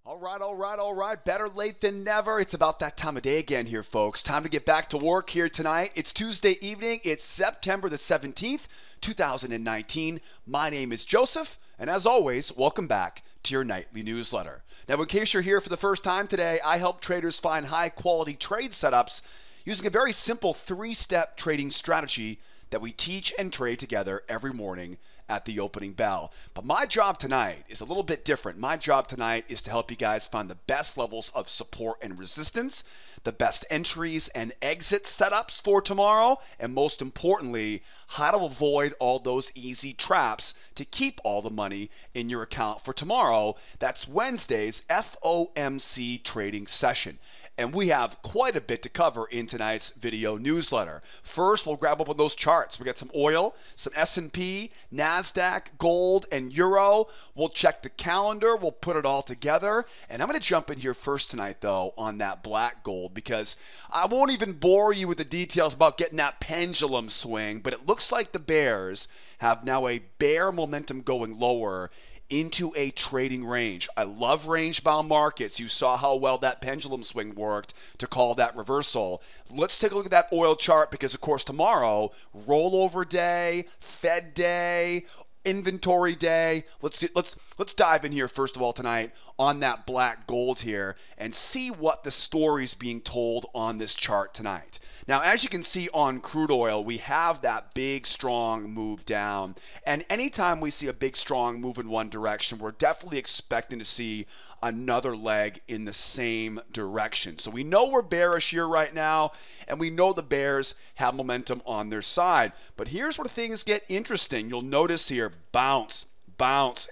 All right. Better late than never. It's about that time of day again here, folks. Time to get back to work here tonight. It's Tuesday evening. It's September the 17th, 2019. My name is Joseph, and as always, welcome back to your nightly newsletter. Now, in case you're here for the first time today, I help traders find high-quality trade setups using a very simple three-step trading strategy that we teach and trade together every morning at the opening bell. But my job tonight is a little bit different. My job tonight is to help you guys find the best levels of support and resistance, the best entries and exit setups for tomorrow, and most importantly, how to avoid all those easy traps to keep all the money in your account for tomorrow. That's Wednesday's FOMC trading session. And we have quite a bit to cover in tonight's video newsletter. First, we'll grab up on those charts. We got some oil, some S&P, Nasdaq, gold, and euro. We'll check the calendar. We'll put it all together. And I'm going to jump in here first tonight, though, on that black gold, because I won't even bore you with the details about getting that pendulum swing, but it looks like the bears have now a bear momentum going lower into a trading range. I love range-bound markets. You saw how well that pendulum swing worked to call that reversal. Let's take a look at that oil chart because, of course, tomorrow, rollover day, Fed day, inventory day. Let's dive in here first of all tonight on that black gold here and see what the story's being told on this chart tonight. Now, as you can see on crude oil, we have that big, strong move down. And anytime we see a big, strong move in one direction, we're definitely expecting to see another leg in the same direction. So we know we're bearish here right now, and we know the bears have momentum on their side. But here's where things get interesting. You'll notice here, bounce,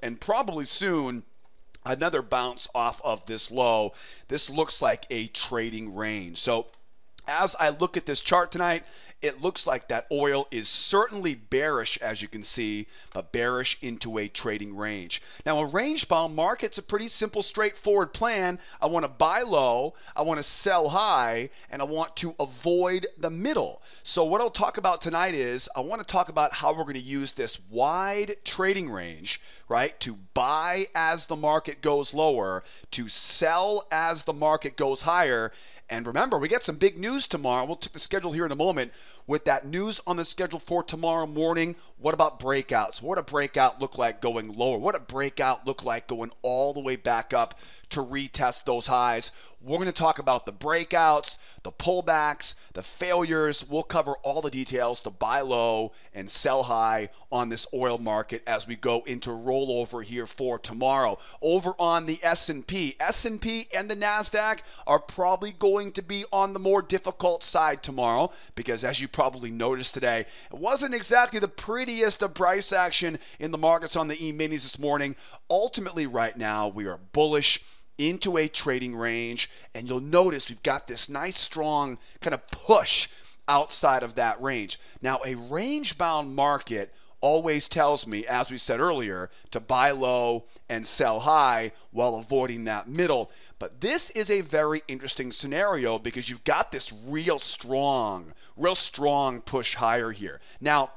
and probably soon another bounce off of this low. This looks like a trading range. So as I look at this chart tonight, it looks like that oil is certainly bearish, as you can see, but bearish into a trading range. Now, a range-bound market's a pretty simple, straightforward plan. I want to buy low, I want to sell high, and I want to avoid the middle. So what I'll talk about tonight is I want to talk about how we're going to use this wide trading range, right, to buy as the market goes lower, to sell as the market goes higher. And remember, we get some big news tomorrow. We'll check the schedule here in a moment. With that news on the schedule for tomorrow morning, what about breakouts? What a breakout look like going lower? What a breakout look like going all the way back up to retest those highs? We're going to talk about the breakouts, the pullbacks, the failures. We'll cover all the details to buy low and sell high on this oil market as we go into rollover here for tomorrow. Over on the S&P and the Nasdaq are probably going to be on the more difficult side tomorrow because, as you probably noticed today, it wasn't exactly the prettiest of price action in the markets on the E-minis this morning. Ultimately, right now, we are bullish into a trading range, and you'll notice we've got this nice strong kind of push outside of that range. Now, a range-bound market always tells me, as we said earlier, to buy low and sell high while avoiding that middle. But this is a very interesting scenario because you've got this real strong push higher here. Now,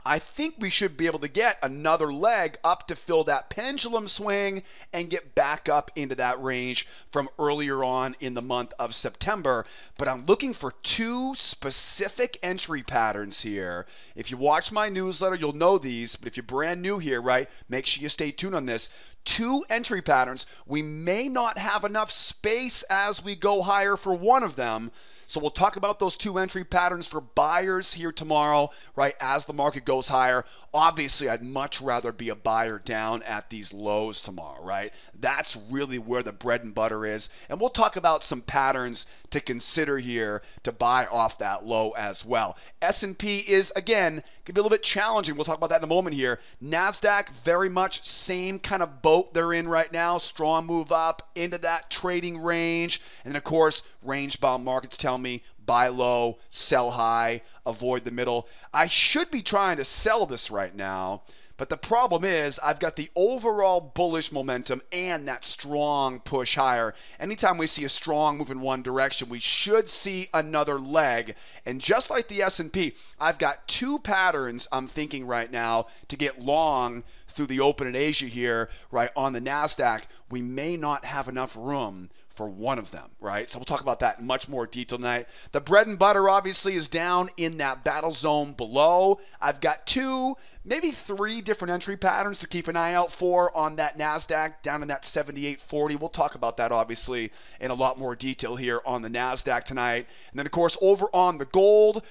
I think we should be able to get another leg up to fill that pendulum swing and get back up into that range from earlier on in the month of September. But I'm looking for two specific entry patterns here. If you watch my newsletter, you'll know these. But if you're brand new here, right, make sure you stay tuned on this. Two entry patterns. We may not have enough space as we go higher for one of them. So we'll talk about those two entry patterns for buyers here tomorrow, right, as the market goes higher. Obviously, I'd much rather be a buyer down at these lows tomorrow, right? That's really where the bread and butter is. And we'll talk about some patterns to consider here to buy off that low as well. S&P is, again, could be a little bit challenging. We'll talk about that in a moment here. Nasdaq, very much same kind of boat they're in right now. Strong move up into that trading range. And then, of course, range-bound markets tell me buy low, sell high, avoid the middle. I should be trying to sell this right now, But the problem is I've got the overall bullish momentum and that strong push higher. Anytime we see a strong move in one direction, we should see another leg. And just like the S&P, I've got two patterns I'm thinking right now to get long through the open in Asia here, right, on the Nasdaq. We may not have enough room for one of them, right? So we'll talk about that in much more detail tonight. The bread and butter obviously is down in that battle zone below. I've got two, maybe three different entry patterns to keep an eye out for on that Nasdaq down in that 7840. We'll talk about that obviously in a lot more detail here on the Nasdaq tonight. And then of course over on the gold,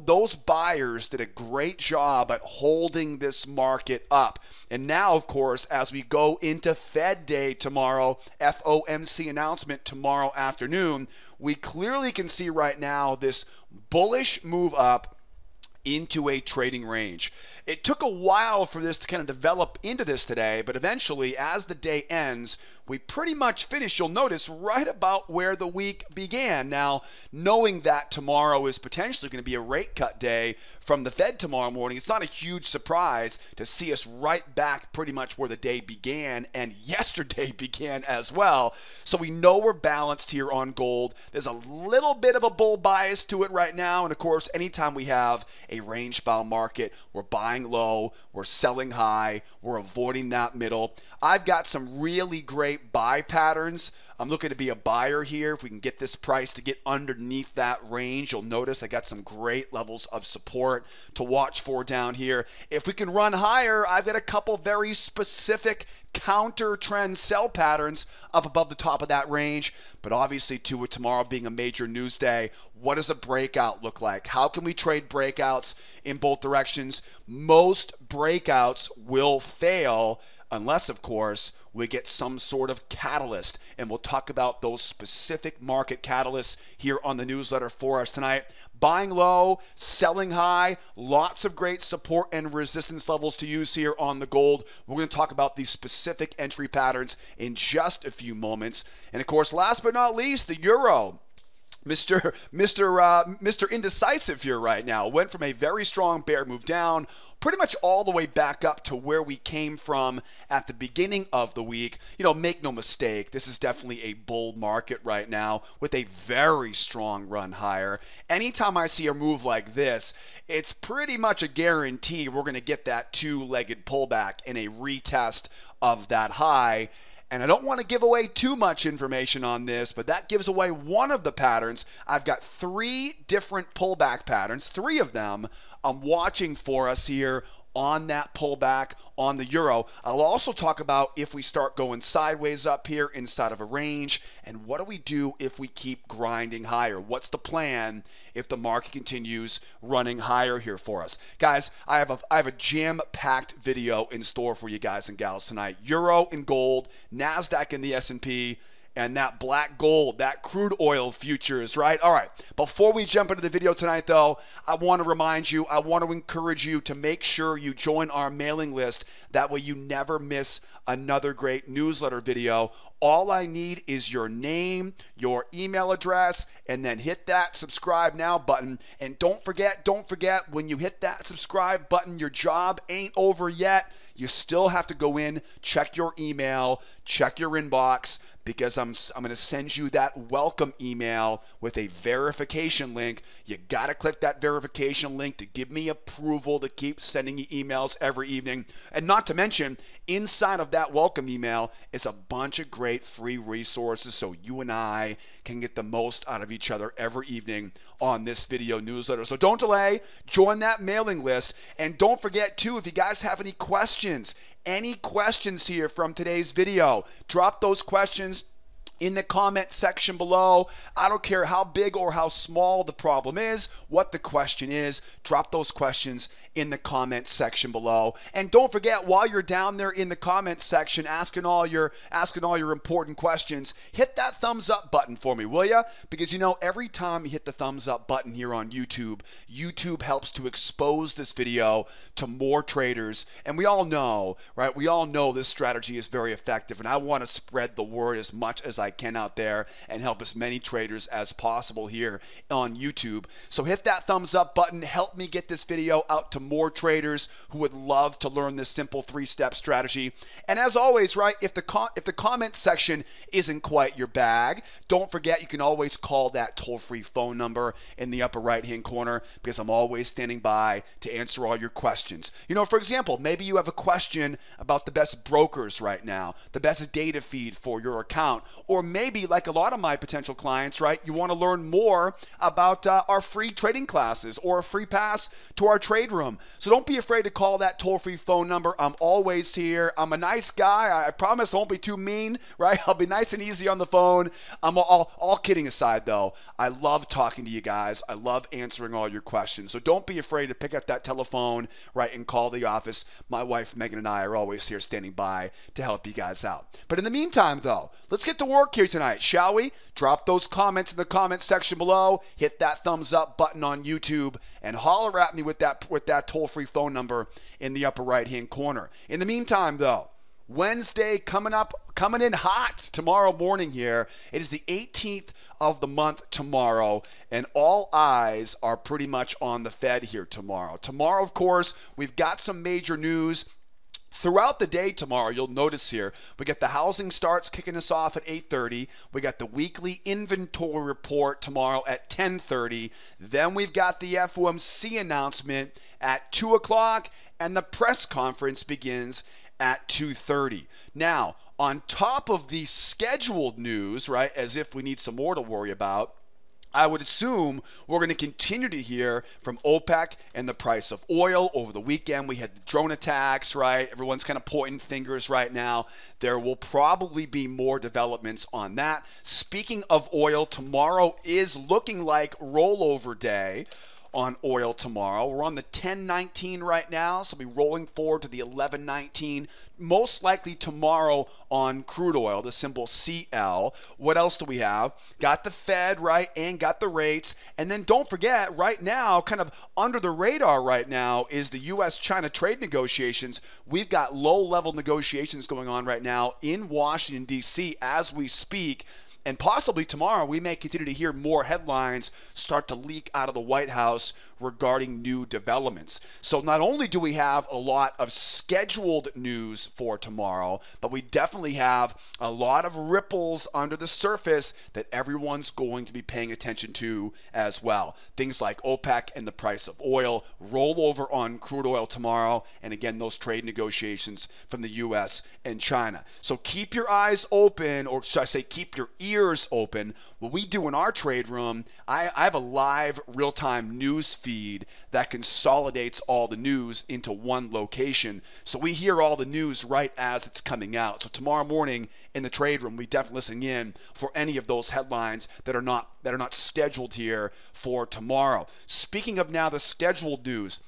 those buyers did a great job at holding this market up. And now of course as we go into Fed Day tomorrow, FOMC announcement tomorrow afternoon, we clearly can see right now this bullish move up into a trading range. It took a while for this to kind of develop into this today, but eventually as the day ends, we pretty much finish, you'll notice, right about where the week began. Now, knowing that tomorrow is potentially going to be a rate cut day from the Fed tomorrow morning, it's not a huge surprise to see us right back pretty much where the day began, and yesterday began as well. So we know we're balanced here on gold. There's a little bit of a bull bias to it right now, and of course, anytime we have a range-bound market, we're buying low, we're selling high, we're avoiding that middle. I've got some really great buy patterns. I'm looking to be a buyer here. If we can get this price to get underneath that range, you'll notice I got some great levels of support to watch for down here. If we can run higher, I've got a couple very specific counter trend sell patterns up above the top of that range. But obviously too, with tomorrow being a major news day, what does a breakout look like? How can we trade breakouts in both directions? Most breakouts will fail unless, of course, we get some sort of catalyst. And we'll talk about those specific market catalysts here on the newsletter for us tonight. Buying low, selling high, lots of great support and resistance levels to use here on the gold. We're going to talk about these specific entry patterns in just a few moments. And of course, last but not least, the euro. Mr. Indecisive here right now. Went from a very strong bear move down pretty much all the way back up to where we came from at the beginning of the week. You know, make no mistake, this is definitely a bull market right now with a very strong run higher. Anytime I see a move like this, it's pretty much a guarantee we're going to get that two-legged pullback and a retest of that high. And I don't want to give away too much information on this, but that gives away one of the patterns. I've got three different pullback patterns, three of them I'm watching for us here on that pullback on the euro. I'll also talk about if we start going sideways up here inside of a range, and what do we do if we keep grinding higher? What's the plan if the market continues running higher here for us? Guys, I have a jam-packed video in store for you guys and gals tonight. Euro and gold, Nasdaq and the S&P, and that black gold, that crude oil futures, right? All right, before we jump into the video tonight, though, I want to remind you, I want to encourage you to make sure you join our mailing list. That way you never miss another great newsletter video. All I need is your name, your email address, and then hit that subscribe now button. And don't forget, when you hit that subscribe button, your job ain't over yet. You still have to go in, check your email, check your inbox, because I'm going to send you that welcome email with a verification link. You got to click that verification link to give me approval to keep sending you emails every evening. And not to mention, inside of that welcome email is a bunch of great free resources so you and I can get the most out of each other every evening on this video newsletter. So don't delay, join that mailing list. And don't forget too, if you guys have any questions here from today's video, drop those questions in the comment section below. I don't care how big or how small the problem is, what the question is, drop those questions in the comment section below. And don't forget, while you're down there in the comment section asking all your important questions, hit that thumbs up button for me, will ya? Because you know, every time you hit the thumbs up button here on YouTube, YouTube helps to expose this video to more traders. And we all know, right? We all know this strategy is very effective, and I want to spread the word as much as I can out there and help as many traders as possible here on YouTube. So hit that thumbs up button. Help me get this video out to more traders who would love to learn this simple 3-step strategy. And as always, right, if the comment section isn't quite your bag, don't forget you can always call that toll-free phone number in the upper right-hand corner, because I'm always standing by to answer all your questions. You know, for example, maybe you have a question about the best brokers right now, the best data feed for your account, or maybe like a lot of my potential clients, right, you want to learn more about our free trading classes or a free pass to our trade room. So don't be afraid to call that toll-free phone number. I'm always here. I'm a nice guy. I promise I won't be too mean, right? I'll be nice and easy on the phone. I'm all kidding aside, though. I love talking to you guys. I love answering all your questions. So don't be afraid to pick up that telephone, right, and call the office. My wife, Megan, and I are always here standing by to help you guys out. But in the meantime, though, let's get to work here tonight, shall we? Drop those comments in the comment section below. Hit that thumbs up button on YouTube and holler at me with that toll-free phone number in the upper right-hand corner. In the meantime, though, Wednesday coming in hot tomorrow morning here. It is the 18th of the month tomorrow, and all eyes are pretty much on the Fed here tomorrow. Tomorrow, of course, we've got some major news. Throughout the day tomorrow, you'll notice here, we get the housing starts kicking us off at 8:30. We got the weekly inventory report tomorrow at 10:30. Then we've got the FOMC announcement at 2 o'clock, and the press conference begins at 2:30. Now, on top of the scheduled news, right, as if we need some more to worry about, I would assume we're going to continue to hear from OPEC and the price of oil. Over the weekend, we had the drone attacks, right? Everyone's kind of pointing fingers right now. There will probably be more developments on that. Speaking of oil, tomorrow is looking like rollover day on oil tomorrow. We're on the 10.19 right now, so we'll be rolling forward to the 11.19, most likely tomorrow on crude oil, the symbol CL. What else do we have? Got the Fed, right, and got the rates. And then don't forget, right now, kind of under the radar right now, is the U.S.-China trade negotiations. We've got low-level negotiations going on right now in Washington, D.C. as we speak. And possibly tomorrow, we may continue to hear more headlines start to leak out of the White House regarding new developments. So not only do we have a lot of scheduled news for tomorrow, but we definitely have a lot of ripples under the surface that everyone's going to be paying attention to as well. Things like OPEC and the price of oil, rollover on crude oil tomorrow, and again, those trade negotiations from the U.S. and China. So keep your eyes open, or should I say keep your ears open. What we do in our trade room, I have a live real-time news feed that consolidates all the news into one location. So we hear all the news right as it's coming out. So tomorrow morning in the trade room, we definitely listen in for any of those headlines that are not scheduled here for tomorrow. Speaking of now the scheduled news,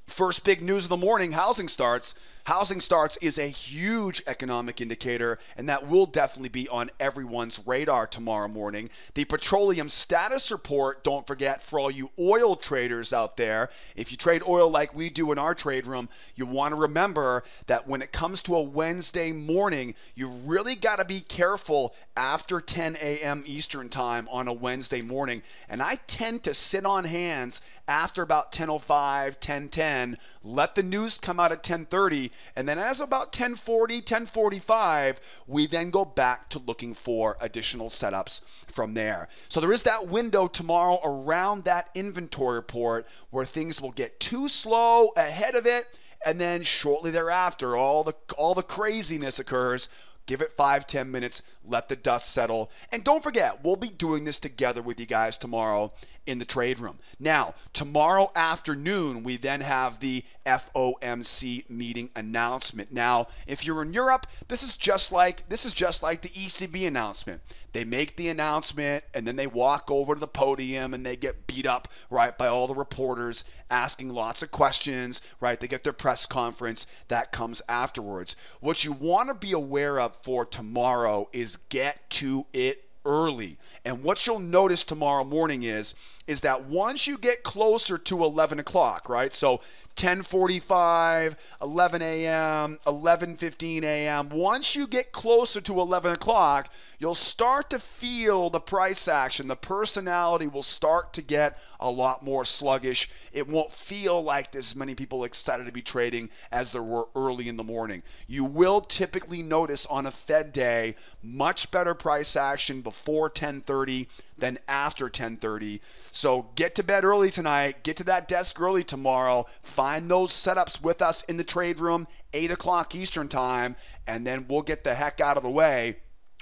first big news of the morning, housing starts. Housing starts is a huge economic indicator, and that will definitely be on everyone's radar tomorrow morning. The petroleum status report, don't forget, for all you oil traders out there, if you trade oil like we do in our trade room, you want to remember that when it comes to a Wednesday morning, you really got to be careful after 10 a.m. Eastern time on a Wednesday morning. And I tend to sit on hands after about 10:05, 10:10, let the news come out at 10:30, and then as about 10:40, 10:45, we then go back to looking for additional setups from there. So there is that window tomorrow around that inventory report where things will get too slow ahead of it, and then shortly thereafter, all the craziness occurs. Give it 5-10 minutes, let the dust settle. And don't forget, we'll be doing this together with you guys tomorrow in the trade room. Now, tomorrow afternoon, we then have the FOMC meeting announcement. Now, if you're in Europe, this is just like the ECB announcement. They make the announcement, and then they walk over to the podium, and they get beat up, right, by all the reporters asking lots of questions, right? They get their press conference. That comes afterwards. What you want to be aware of for tomorrow is get to it early. And what you'll notice tomorrow morning is that once you get closer to 11 o'clock, right? So 10:45, 11 a.m., 11:15 a.m. Once you get closer to 11 o'clock, you'll start to feel the price action. The personality will start to get a lot more sluggish. It won't feel like there's many people excited to be trading as there were early in the morning. You will typically notice on a Fed day much better price action before 10:30 than after 10:30. So get to bed early tonight, get to that desk early tomorrow, find those setups with us in the trade room, 8 o'clock Eastern time, and then we'll get the heck out of the way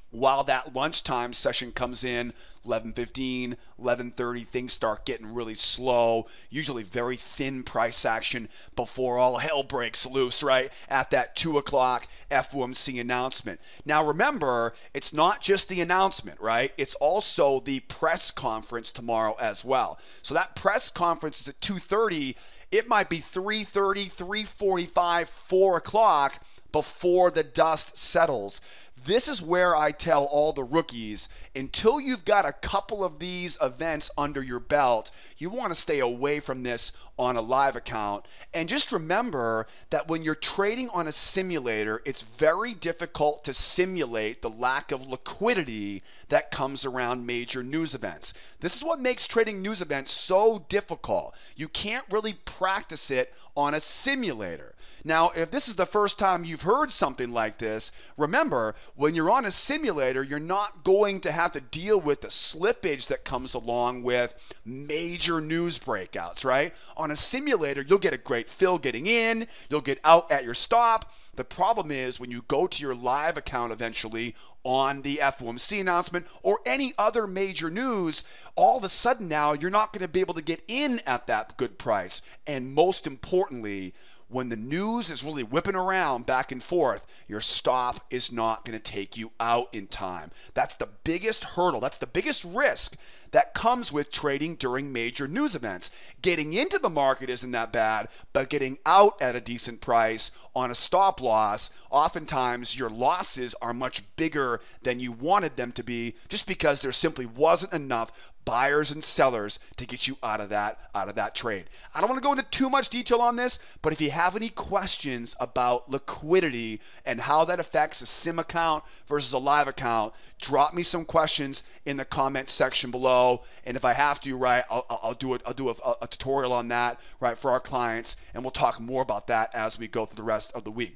while that lunchtime session comes in. 11:15, 11:30, things start getting really slow, usually very thin price action before all hell breaks loose, right, at that 2 o'clock FOMC announcement. Now remember, it's not just the announcement, right? It's also the press conference tomorrow as well. So that press conference is at 2:30. It might be 3:30, 3:45, 4 o'clock before the dust settles. This is where I tell all the rookies, until you've got a couple of these events under your belt, you want to stay away from this on a live account. And just remember that when you're trading on a simulator, it's very difficult to simulate the lack of liquidity that comes around major news events. This is what makes trading news events so difficult. You can't really practice it on a simulator. Now, if this is the first time you've heard something like this, remember, when you're on a simulator, you're not going to have to deal with the slippage that comes along with major news breakouts, right? On a simulator, you'll get a great fill getting in, you'll get out at your stop. The problem is when you go to your live account eventually on the FOMC announcement or any other major news, all of a sudden now you're not going to be able to get in at that good price. And most importantly, when the news is really whipping around back and forth, your stop is not going to take you out in time. That's the biggest hurdle. That's the biggest risk that comes with trading during major news events. Getting into the market isn't that bad, but getting out at a decent price on a stop loss, oftentimes your losses are much bigger than you wanted them to be just because there simply wasn't enough buyers and sellers to get you out of that trade. I don't want to go into too much detail on this, but if you have any questions about liquidity and how that affects a sim account versus a live account, drop me some questions in the comment section below. And if I have to, right, I'll do a tutorial on that, right, for our clients, and we'll talk more about that as we go through the rest of the week.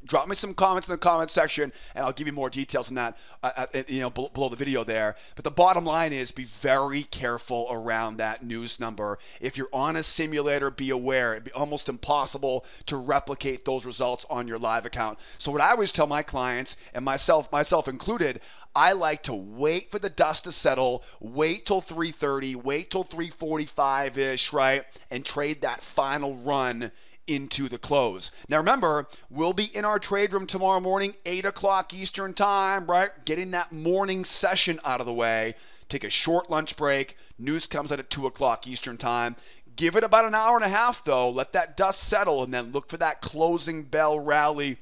Drop me some comments in the comment section, and I'll give you more details on that, below the video there. But the bottom line is, be very careful around that news number. If you're on a simulator, be aware. It'd be almost impossible to replicate those results on your live account. So what I always tell my clients, and myself included, I like to wait for the dust to settle, wait till 3:30, wait till 3:45-ish, right, and trade that final run into the close. Now remember, we'll be in our trade room tomorrow morning, 8 o'clock Eastern time, right? Getting that morning session out of the way. Take a short lunch break. News comes out at 2 o'clock Eastern time. Give it about an hour and a half though. Let that dust settle and then look for that closing bell rally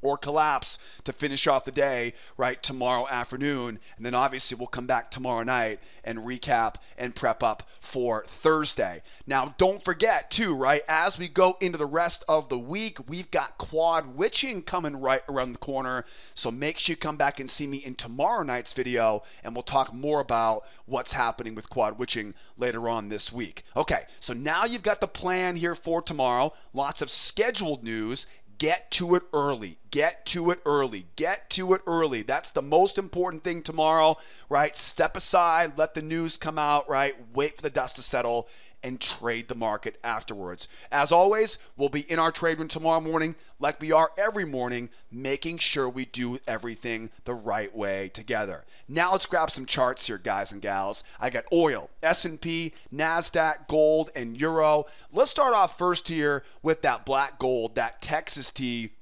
or collapse to finish off the day, right, tomorrow afternoon. And then obviously we'll come back tomorrow night and recap and prep up for Thursday. Now, don't forget too, right, as we go into the rest of the week, we've got quad witching coming right around the corner. So make sure you come back and see me in tomorrow night's video, and we'll talk more about what's happening with quad witching later on this week. Okay, so now you've got the plan here for tomorrow. Lots of scheduled news. Get to it early. Get to it early. Get to it early. That's the most important thing tomorrow, right? Step aside, let the news come out, right? Wait for the dust to settle and trade the market afterwards. As always, we'll be in our trade room tomorrow morning like we are every morning, making sure we do everything the right way together. Now let's grab some charts here, guys and gals. I got oil, S&P, Nasdaq, gold, and euro. Let's start off first here with that black gold, that Texas tea.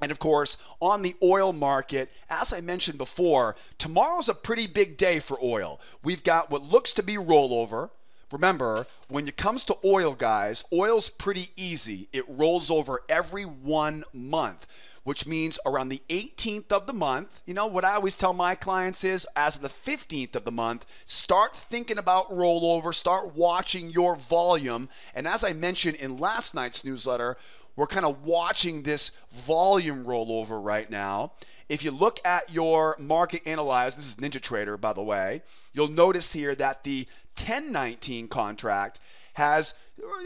And of course, on the oil market, as I mentioned before, tomorrow's a pretty big day for oil. We've got what looks to be rollover. Remember, when it comes to oil, guys, oil's pretty easy. It rolls over every 1 month. which means around the 18th of the month, you know, what I always tell my clients is as of the 15th of the month, start thinking about rollover, start watching your volume. And as I mentioned in last night's newsletter, we're kind of watching this volume rollover right now. If you look at your market analyzer, this is NinjaTrader, by the way, you'll notice here that the 1019 contract has,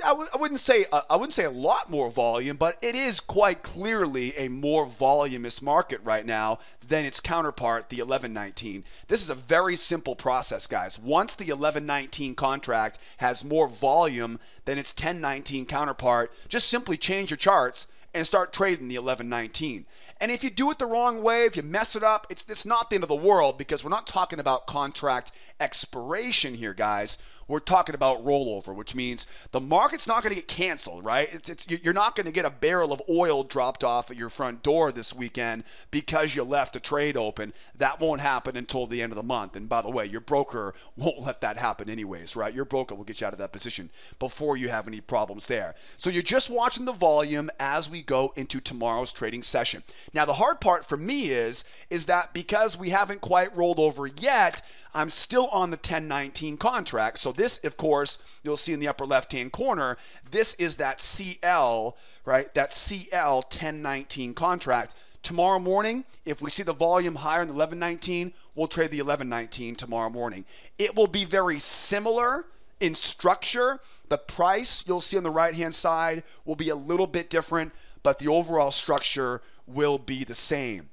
I wouldn't say a lot more volume, but it is quite clearly a more voluminous market right now than its counterpart, the 1119. This is a very simple process, guys. Once the 1119 contract has more volume than its 1019 counterpart, just simply change your charts and start trading the 1119. And if you do it the wrong way, if you mess it up, it's not the end of the world, because we're not talking about contract expiration here, guys. We're talking about rollover, which means the market's not going to get canceled, right? You're not going to get a barrel of oil dropped off at your front door this weekend because you left a trade open. That won't happen until the end of the month. And by the way, your broker won't let that happen anyways, right? Your broker will get you out of that position before you have any problems there. So you're just watching the volume as we go into tomorrow's trading session. Now, the hard part for me is that because we haven't quite rolled over yet, I'm still on the 1019 contract. So this, of course, you'll see in the upper left-hand corner, this is that CL, right? That CL 1019 contract. Tomorrow morning, if we see the volume higher in the 1119, we'll trade the 1119 tomorrow morning. It will be very similar in structure. The price you'll see on the right-hand side will be a little bit different, but the overall structure will be the same.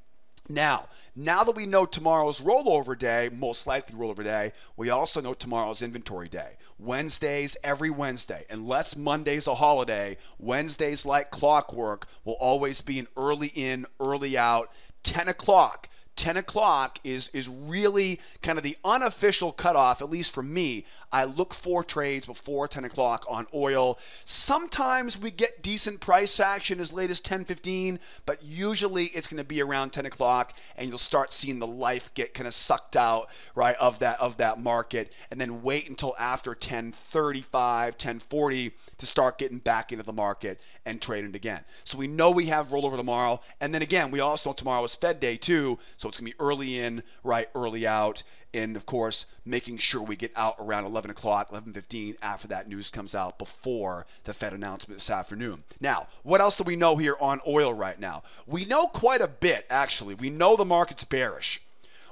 Now that we know tomorrow's rollover day, most likely rollover day, we also know tomorrow's inventory day. Wednesdays, every Wednesday, unless Monday's a holiday, Wednesdays like clockwork will always be an early in, early out, 10 o'clock. 10 o'clock is really kind of the unofficial cutoff, at least for me. I look for trades before 10 o'clock on oil. Sometimes we get decent price action as late as 10:15, but usually it's going to be around 10 o'clock, and you'll start seeing the life get kind of sucked out, right, of that market, and then wait until after 10:35, 10:40 to start getting back into the market and trading again. So we know we have rollover tomorrow, and then again, we also know tomorrow is Fed day too, so it's going to be early in, right, early out, and of course, making sure we get out around 11 o'clock, 11:15 after that news comes out before the Fed announcement this afternoon. Now, what else do we know here on oil right now? We know quite a bit, actually. We know the market's bearish.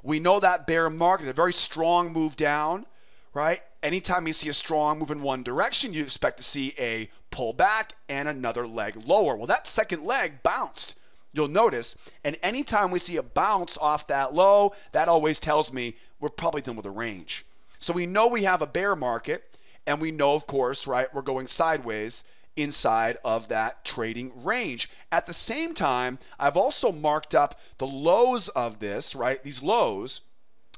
We know that bear market, a very strong move down, right? Anytime you see a strong move in one direction, you expect to see a pullback and another leg lower. Well, that second leg bounced, you'll notice, and anytime we see a bounce off that low, that always tells me we're probably done with a range. So we know we have a bear market, and we know, of course, right, we're going sideways inside of that trading range. At the same time, I've also marked up the lows of this, right, these lows.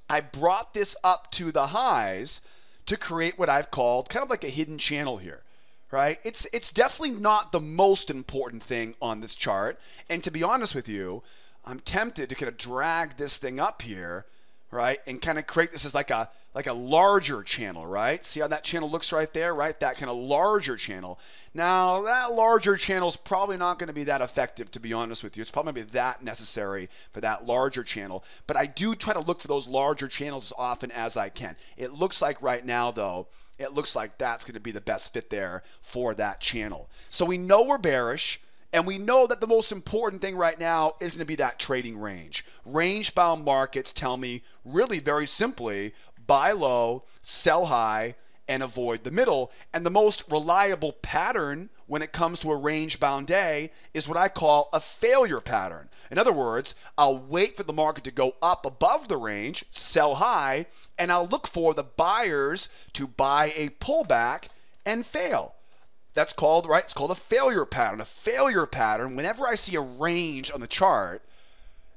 I brought this up to the highs to create what I've called kind of like a hidden channel here, right? It's definitely not the most important thing on this chart. And to be honest with you, I'm tempted to kind of drag this thing up here, right, and kind of create this as like a larger channel, right? See how that channel looks right there, right? That kind of larger channel. Now, that larger channel is probably not going to be that effective, to be honest with you. It's probably not going to be that necessary for that larger channel. But I do try to look for those larger channels as often as I can. It looks like right now, though, it looks like that's going to be the best fit there for that channel. So we know we're bearish. And we know that the most important thing right now is going to be that trading range. Range-bound markets tell me really very simply, buy low, sell high, and avoid the middle. And the most reliable pattern when it comes to a range-bound day is what I call a failure pattern. In other words, I'll wait for the market to go up above the range, sell high, and I'll look for the buyers to buy a pullback and fail. That's called, right, it's called a failure pattern. A failure pattern, whenever I see a range on the chart,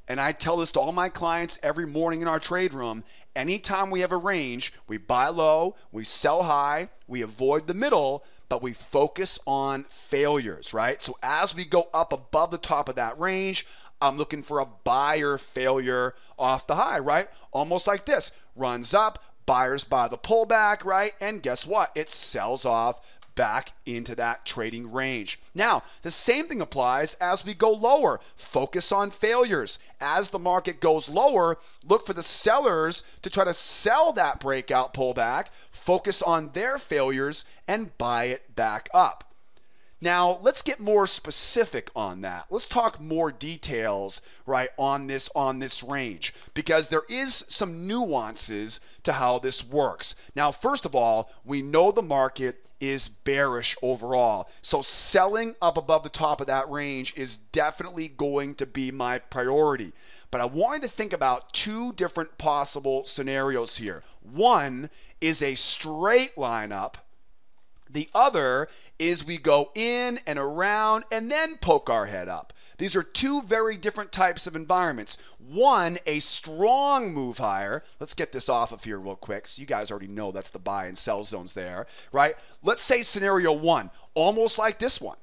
and I tell this to all my clients every morning in our trade room, anytime we have a range, we buy low, we sell high, we avoid the middle, but we focus on failures, right? So as we go up above the top of that range, I'm looking for a buyer failure off the high, right? Almost like this. Runs up, buyers buy the pullback, right? And guess what? It sells off back into that trading range. Now, the same thing applies as we go lower. Focus on failures. As the market goes lower, look for the sellers to try to sell that breakout pullback, focus on their failures, and buy it back up. Now, let's get more specific on that. Let's talk more details, right, on this range, because there is some nuances to how this works. Now, first of all, we know the market is bearish overall. So selling up above the top of that range is definitely going to be my priority. But I wanted to think about two different possible scenarios here. One is a straight line up. The other is we go in and around and then poke our head up. These are two very different types of environments. One, a strong move higher. Let's get this off of here real quick. So you guys already know that's the buy and sell zones there, right? Let's say scenario one, almost like this one,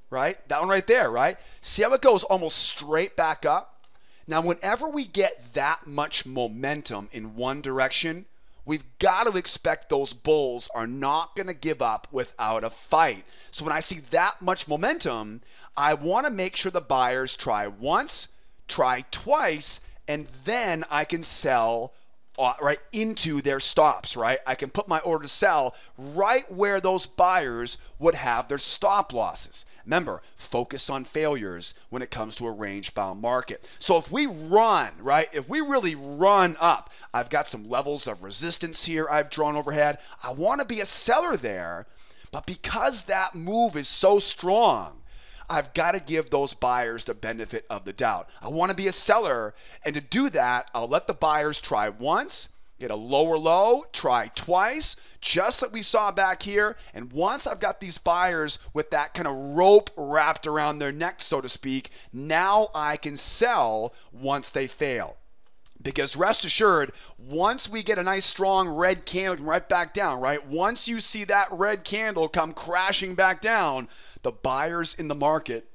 right? That one right there, right? See how it goes almost straight back up? Now, whenever we get that much momentum in one direction, we've got to expect those bulls are not going to give up without a fight. So when I see that much momentum, I want to make sure the buyers try once, try twice, and then I can sell right into their stops, right? I can put my order to sell right where those buyers would have their stop losses. Remember, focus on failures when it comes to a range-bound market. So if we run, right, if we really run up, I've got some levels of resistance here I've drawn overhead. I want to be a seller there, but because that move is so strong, I've got to give those buyers the benefit of the doubt. I want to be a seller, and to do that, I'll let the buyers try once, get a lower low, try twice, just like we saw back here. And once I've got these buyers with that kind of rope wrapped around their neck, so to speak, now I can sell once they fail. Because rest assured, once we get a nice strong red candle right back down, right? Once you see that red candle come crashing back down, the buyers in the market,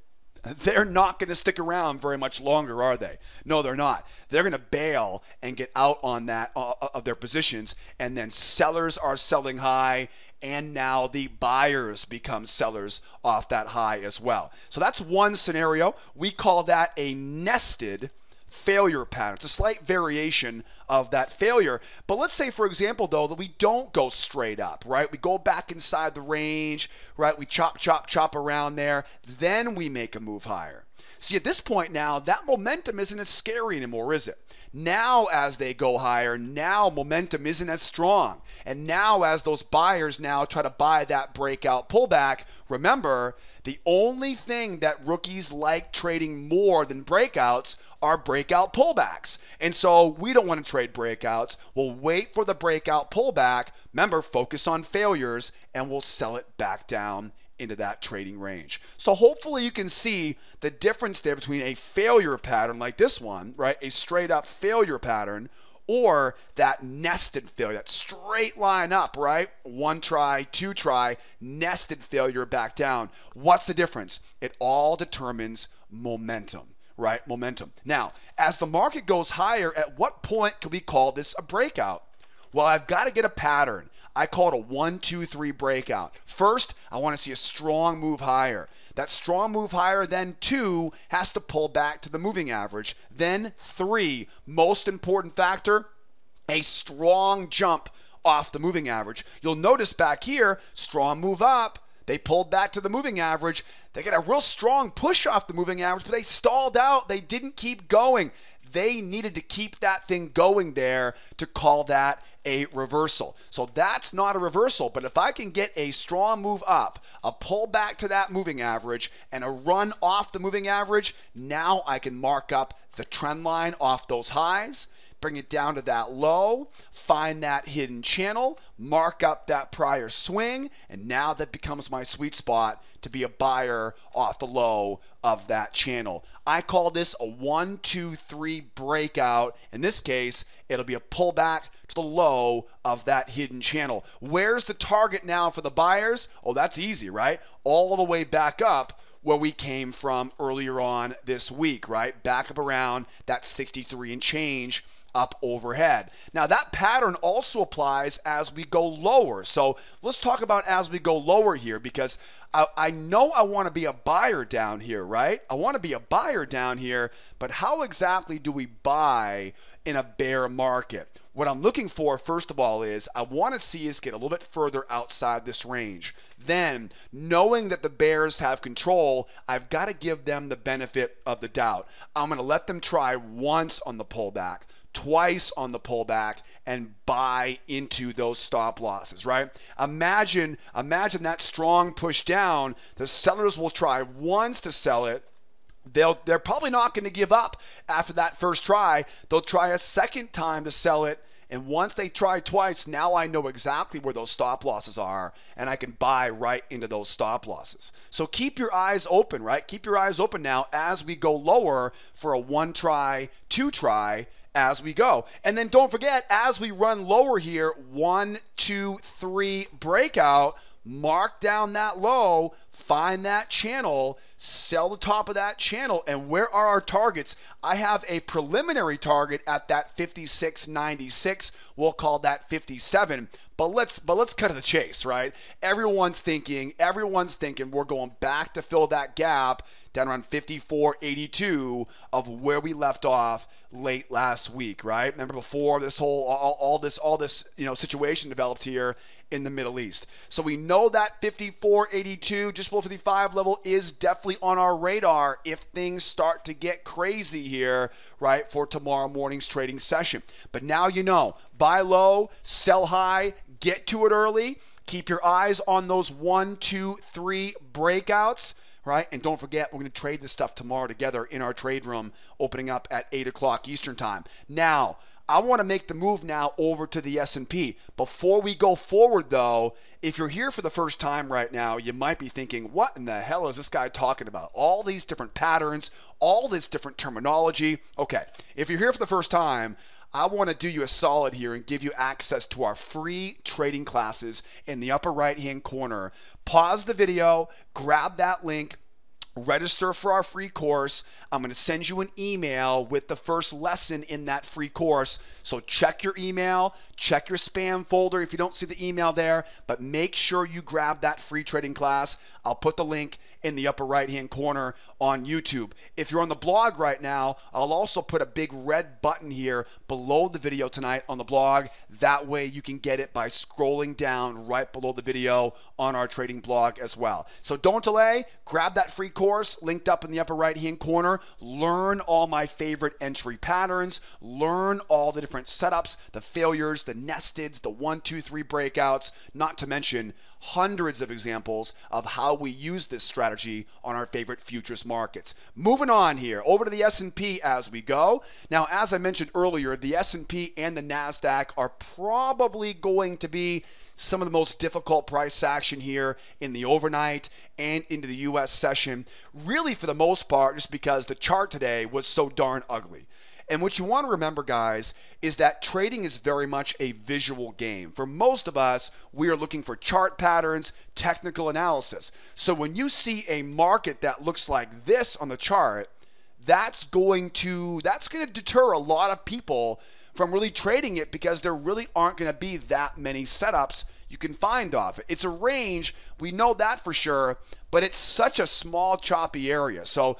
they're not going to stick around very much longer, are they? No, they're not. They're going to bail and get out on that of their positions, and then sellers are selling high, and now the buyers become sellers off that high as well. So that's one scenario. We call that a nested failure pattern. It's a slight variation of that failure. But let's say, for example, though, that we don't go straight up, right? We go back inside the range, right? We chop, chop, chop around there. Then we make a move higher. See, at this point now, that momentum isn't as scary anymore, is it? Now, as they go higher, now momentum isn't as strong. And now, as those buyers now try to buy that breakout pullback, remember, the only thing that rookies like trading more than breakouts are breakout pullbacks. And so we don't want to trade breakouts. We'll wait for the breakout pullback. Remember, focus on failures, and we'll sell it back down into that trading range. So hopefully you can see the difference there between a failure pattern like this one, right? A straight up failure pattern, or that nested failure, that straight line up, right? One try, two try, nested failure back down. What's the difference? It all determines momentum, right? Momentum. Now, as the market goes higher, at what point can we call this a breakout? Well, I've got to get a pattern. I call it a 1, 2, 3 breakout. First, I want to see a strong move higher. That strong move higher, then 2, has to pull back to the moving average. Then 3, most important factor, a strong jump off the moving average. You'll notice back here, strong move up. They pulled back to the moving average. They got a real strong push off the moving average, but they stalled out. They didn't keep going. They needed to keep that thing going there to call that a reversal. So that's not a reversal, but if I can get a strong move up, a pull back to that moving average, and a run off the moving average, now I can mark up the trend line off those highs, bring it down to that low, find that hidden channel, mark up that prior swing, and now that becomes my sweet spot to be a buyer off the low of that channel. I call this a 1, 2, 3 breakout. In this case, it'll be a pullback to the low of that hidden channel. Where's the target now for the buyers? Oh, that's easy, right? All the way back up where we came from earlier on this week, right? Back up around that 63 and change up overhead. Now that pattern also applies as we go lower. So let's talk about as we go lower here, because I know I want to be a buyer down here, right? I want to be a buyer down here, but how exactly do we buy in a bear market? What I'm looking for, first of all, is I want to see us get a little bit further outside this range. Then, knowing that the bears have control, I've got to give them the benefit of the doubt. I'm going to let them try once on the pullback, twice on the pullback, and buy into those stop losses, right? Imagine that strong push down. The sellers will try once to sell it. They're probably not going to give up after that first try. They'll try a second time to sell it. And once they try twice, now I know exactly where those stop losses are, and I can buy right into those stop losses. So keep your eyes open, right? Keep your eyes open now as we go lower for a 1 try, 2 try as we go. And then don't forget, as we run lower here, 1, 2, 3 breakout, mark down that low, find that channel, sell the top of that channel. And where are our targets? I have a preliminary target at that 56.96. We'll call that 57. But let's cut to the chase, right? Everyone's thinking we're going back to fill that gap down around 54.82 of where we left off late last week, right? Remember before this whole all this situation developed here in the Middle East. So we know that 54.82, just below 55 level, is definitely on our radar if things start to get crazy here, right, for tomorrow morning's trading session. But now you know, buy low, sell high, get to it early, keep your eyes on those 1, 2, 3 breakouts, right? And don't forget, we're going to trade this stuff tomorrow together in our trade room, opening up at 8 o'clock Eastern time. Now, I want to make the move now over to the S&P. Before we go forward, though, if you're here for the first time right now, you might be thinking, what in the hell is this guy talking about? All these different patterns, all this different terminology. Okay, if you're here for the first time, I want to do you a solid here and give you access to our free trading classes in the upper right-hand corner. Pause the video, grab that link, register for our free course. I'm going to send you an email with the first lesson in that free course. So check your email, check your spam folder if you don't see the email there, but make sure you grab that free trading class. I'll put the link in the upper right-hand corner on YouTube. If you're on the blog right now, I'll also put a big red button here below the video tonight on the blog. That way you can get it by scrolling down right below the video on our trading blog as well. So don't delay, grab that free course linked up in the upper right-hand corner. Learn all my favorite entry patterns, learn all the different setups, the failures, the nesteds, the 1, 2, 3 breakouts, not to mention hundreds of examples of how we use this strategy on our favorite futures markets. Moving on here, over to the S&P as we go. Now, as I mentioned earlier, the S&P and the Nasdaq are probably going to be some of the most difficult price action here in the overnight and into the U.S. session, really for the most part, just because the chart today was so darn ugly. And what you want to remember, guys, is that trading is very much a visual game. For most of us, we are looking for chart patterns, technical analysis. So when you see a market that looks like this on the chart, that's going to deter a lot of people from really trading it, because there really aren't going to be that many setups you can find off it. It's a range, we know that for sure, but it's such a small, choppy area. So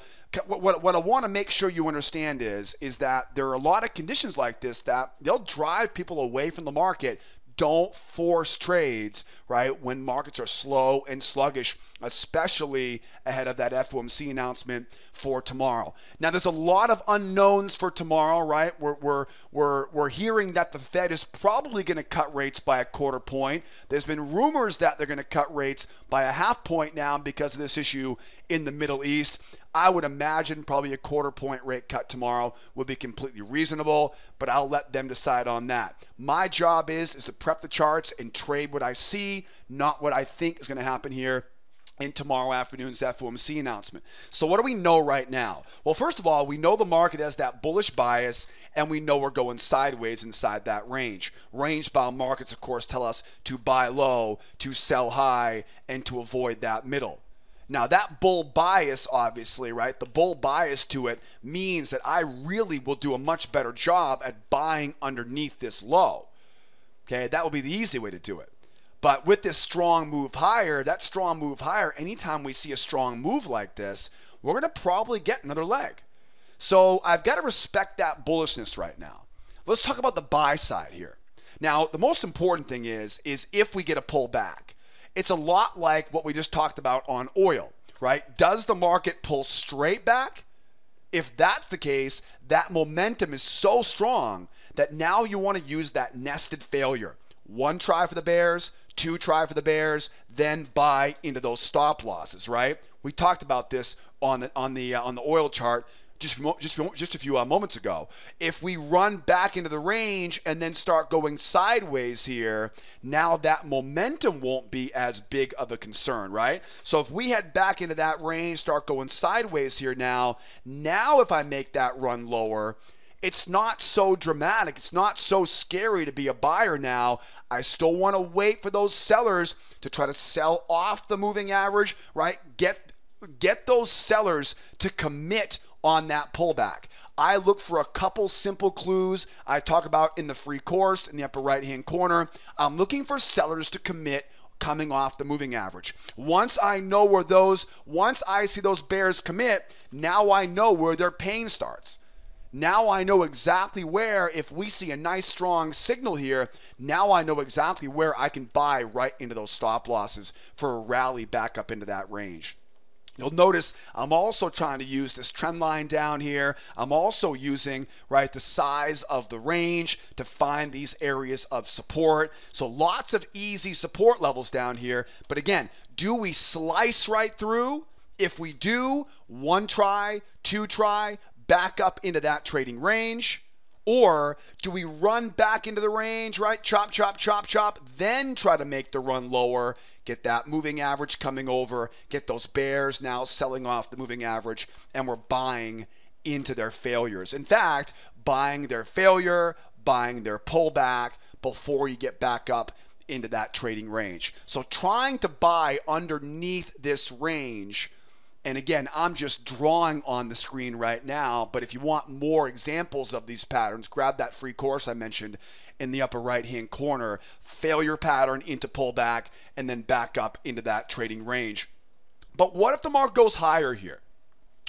what I want to make sure you understand is that there are a lot of conditions like this that they'll drive people away from the market. Don't force trades, right, when markets are slow and sluggish, especially ahead of that FOMC announcement for tomorrow. Now, there's a lot of unknowns for tomorrow, right? We're hearing that the Fed is probably going to cut rates by a 1/4 point. There's been rumors that they're going to cut rates by a 1/2 point now because of this issue in the Middle East. I would imagine probably a 1/4 point rate cut tomorrow would be completely reasonable, but I'll let them decide on that. My job is to prep the charts and trade what I see, not what I think is going to happen here in tomorrow afternoon's FOMC announcement. So what do we know right now? Well, first of all, we know the market has that bullish bias, and we know we're going sideways inside that range. Range-bound markets, of course, tell us to buy low, to sell high, and to avoid that middle. Now that bull bias, obviously, right? The bull bias to it means that I really will do a much better job at buying underneath this low. Okay, that will be the easy way to do it. But with this strong move higher, anytime we see a strong move like this, we're going to probably get another leg. So I've got to respect that bullishness right now. Let's talk about the buy side here. Now, the most important thing is if we get a pullback. It's a lot like what we just talked about on oil, right? Does the market pull straight back? If that's the case, that momentum is so strong that now you want to use that nested failure. One try for the bears, two try for the bears, then buy into those stop losses, right? We talked about this on the oil chart just a few moments ago. If we run back into the range and then start going sideways here, now that momentum won't be as big of a concern, right? So if we head back into that range, start going sideways here now if I make that run lower, it's not so dramatic. It's not so scary to be a buyer now. I still want to wait for those sellers to try to sell off the moving average, right? Get those sellers to commit on that pullback. I look for a couple simple clues I talk about in the free course in the upper right hand corner. I'm looking for sellers to commit coming off the moving average. Once I see those bears commit, now I know where their pain starts. Now I know exactly where, if we see a nice strong signal here, now I know exactly where I can buy right into those stop losses for a rally back up into that range. You'll notice I'm also trying to use this trend line down here. I'm also using, right, the size of the range to find these areas of support. So lots of easy support levels down here. But again, do we slice right through? If we do, one try, two try, back up into that trading range. Or do we run back into the range, right? Chop, chop, chop, chop, then try to make the run lower, get that moving average coming over, get those bears now selling off the moving average, and we're buying into their failures. In fact, buying their failure, buying their pullback before you get back up into that trading range. So trying to buy underneath this range. And again, I'm just drawing on the screen right now, but if you want more examples of these patterns, grab that free course I mentioned in the upper right-hand corner. Failure pattern into pullback and then back up into that trading range. But what if the market goes higher here?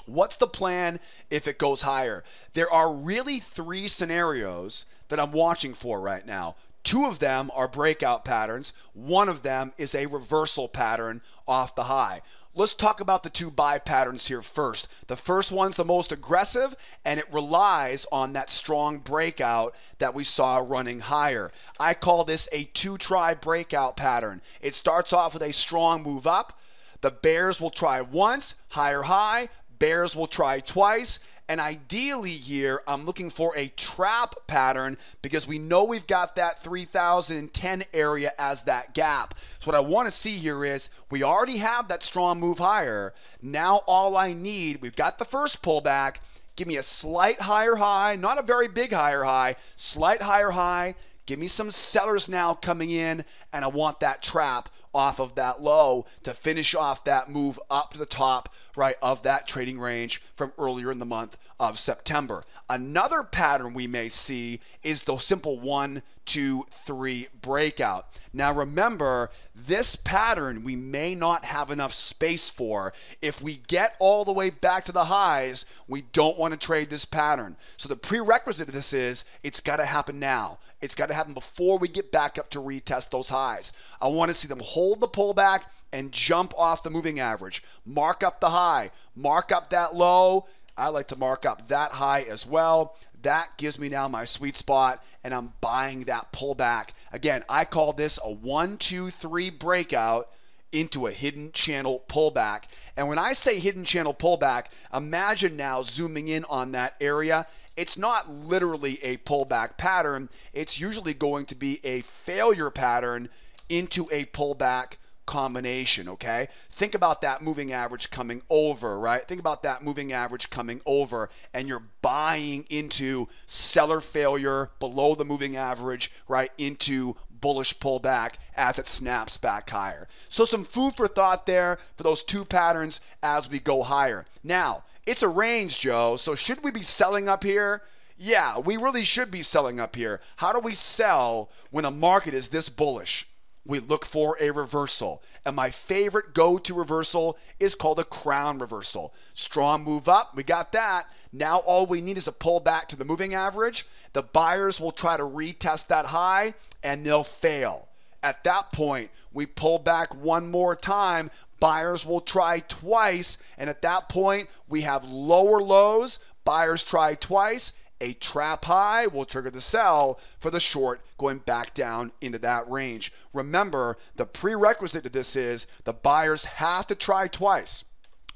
What's the plan if it goes higher? There are really three scenarios that I'm watching for right now. Two of them are breakout patterns. One of them is a reversal pattern off the high. Let's talk about the two buy patterns here first. The first one's the most aggressive, and it relies on that strong breakout that we saw running higher. I call this a two-try breakout pattern. It starts off with a strong move up. The bears will try once, higher high. Bears will try twice. And ideally here, I'm looking for a trap pattern because we know we've got that 3010 area as that gap. So what I want to see here is we already have that strong move higher. Now all I need, we've got the first pullback. Give me a slight higher high, not a very big higher high, slight higher high. Give me some sellers now coming in, and I want that trap off of that low to finish off that move up to the top, right, of that trading range from earlier in the month of September. Another pattern we may see is the simple 1, 2, 3 breakout. Now remember, this pattern we may not have enough space for. If we get all the way back to the highs, we don't want to trade this pattern. So the prerequisite of this is it's got to happen now. It's got to happen before we get back up to retest those highs. I want to see them hold the pullback and jump off the moving average. Mark up the high, mark up that low. I like to mark up that high as well. That gives me now my sweet spot, and I'm buying that pullback. Again, I call this a 1, 2, 3 breakout into a hidden channel pullback. And when I say hidden channel pullback, imagine now zooming in on that area. It's not literally a pullback pattern. It's usually going to be a failure pattern into a pullback combination, okay? Think about that moving average coming over, right? Think about that moving average coming over, and you're buying into seller failure below the moving average, right, into bullish pullback as it snaps back higher. So some food for thought there for those two patterns as we go higher. Now, it's a range, Joe, so should we be selling up here? Yeah, we really should be selling up here. How do we sell when a market is this bullish? We look for a reversal. And my favorite go-to reversal is called a crown reversal. Strong move up, we got that. Now all we need is a pull back to the moving average. The buyers will try to retest that high and they'll fail. At that point, we pull back one more time. Buyers will try twice. And at that point, we have lower lows. Buyers try twice. A trap high will trigger the sell for the short going back down into that range. Remember, the prerequisite to this is the buyers have to try twice.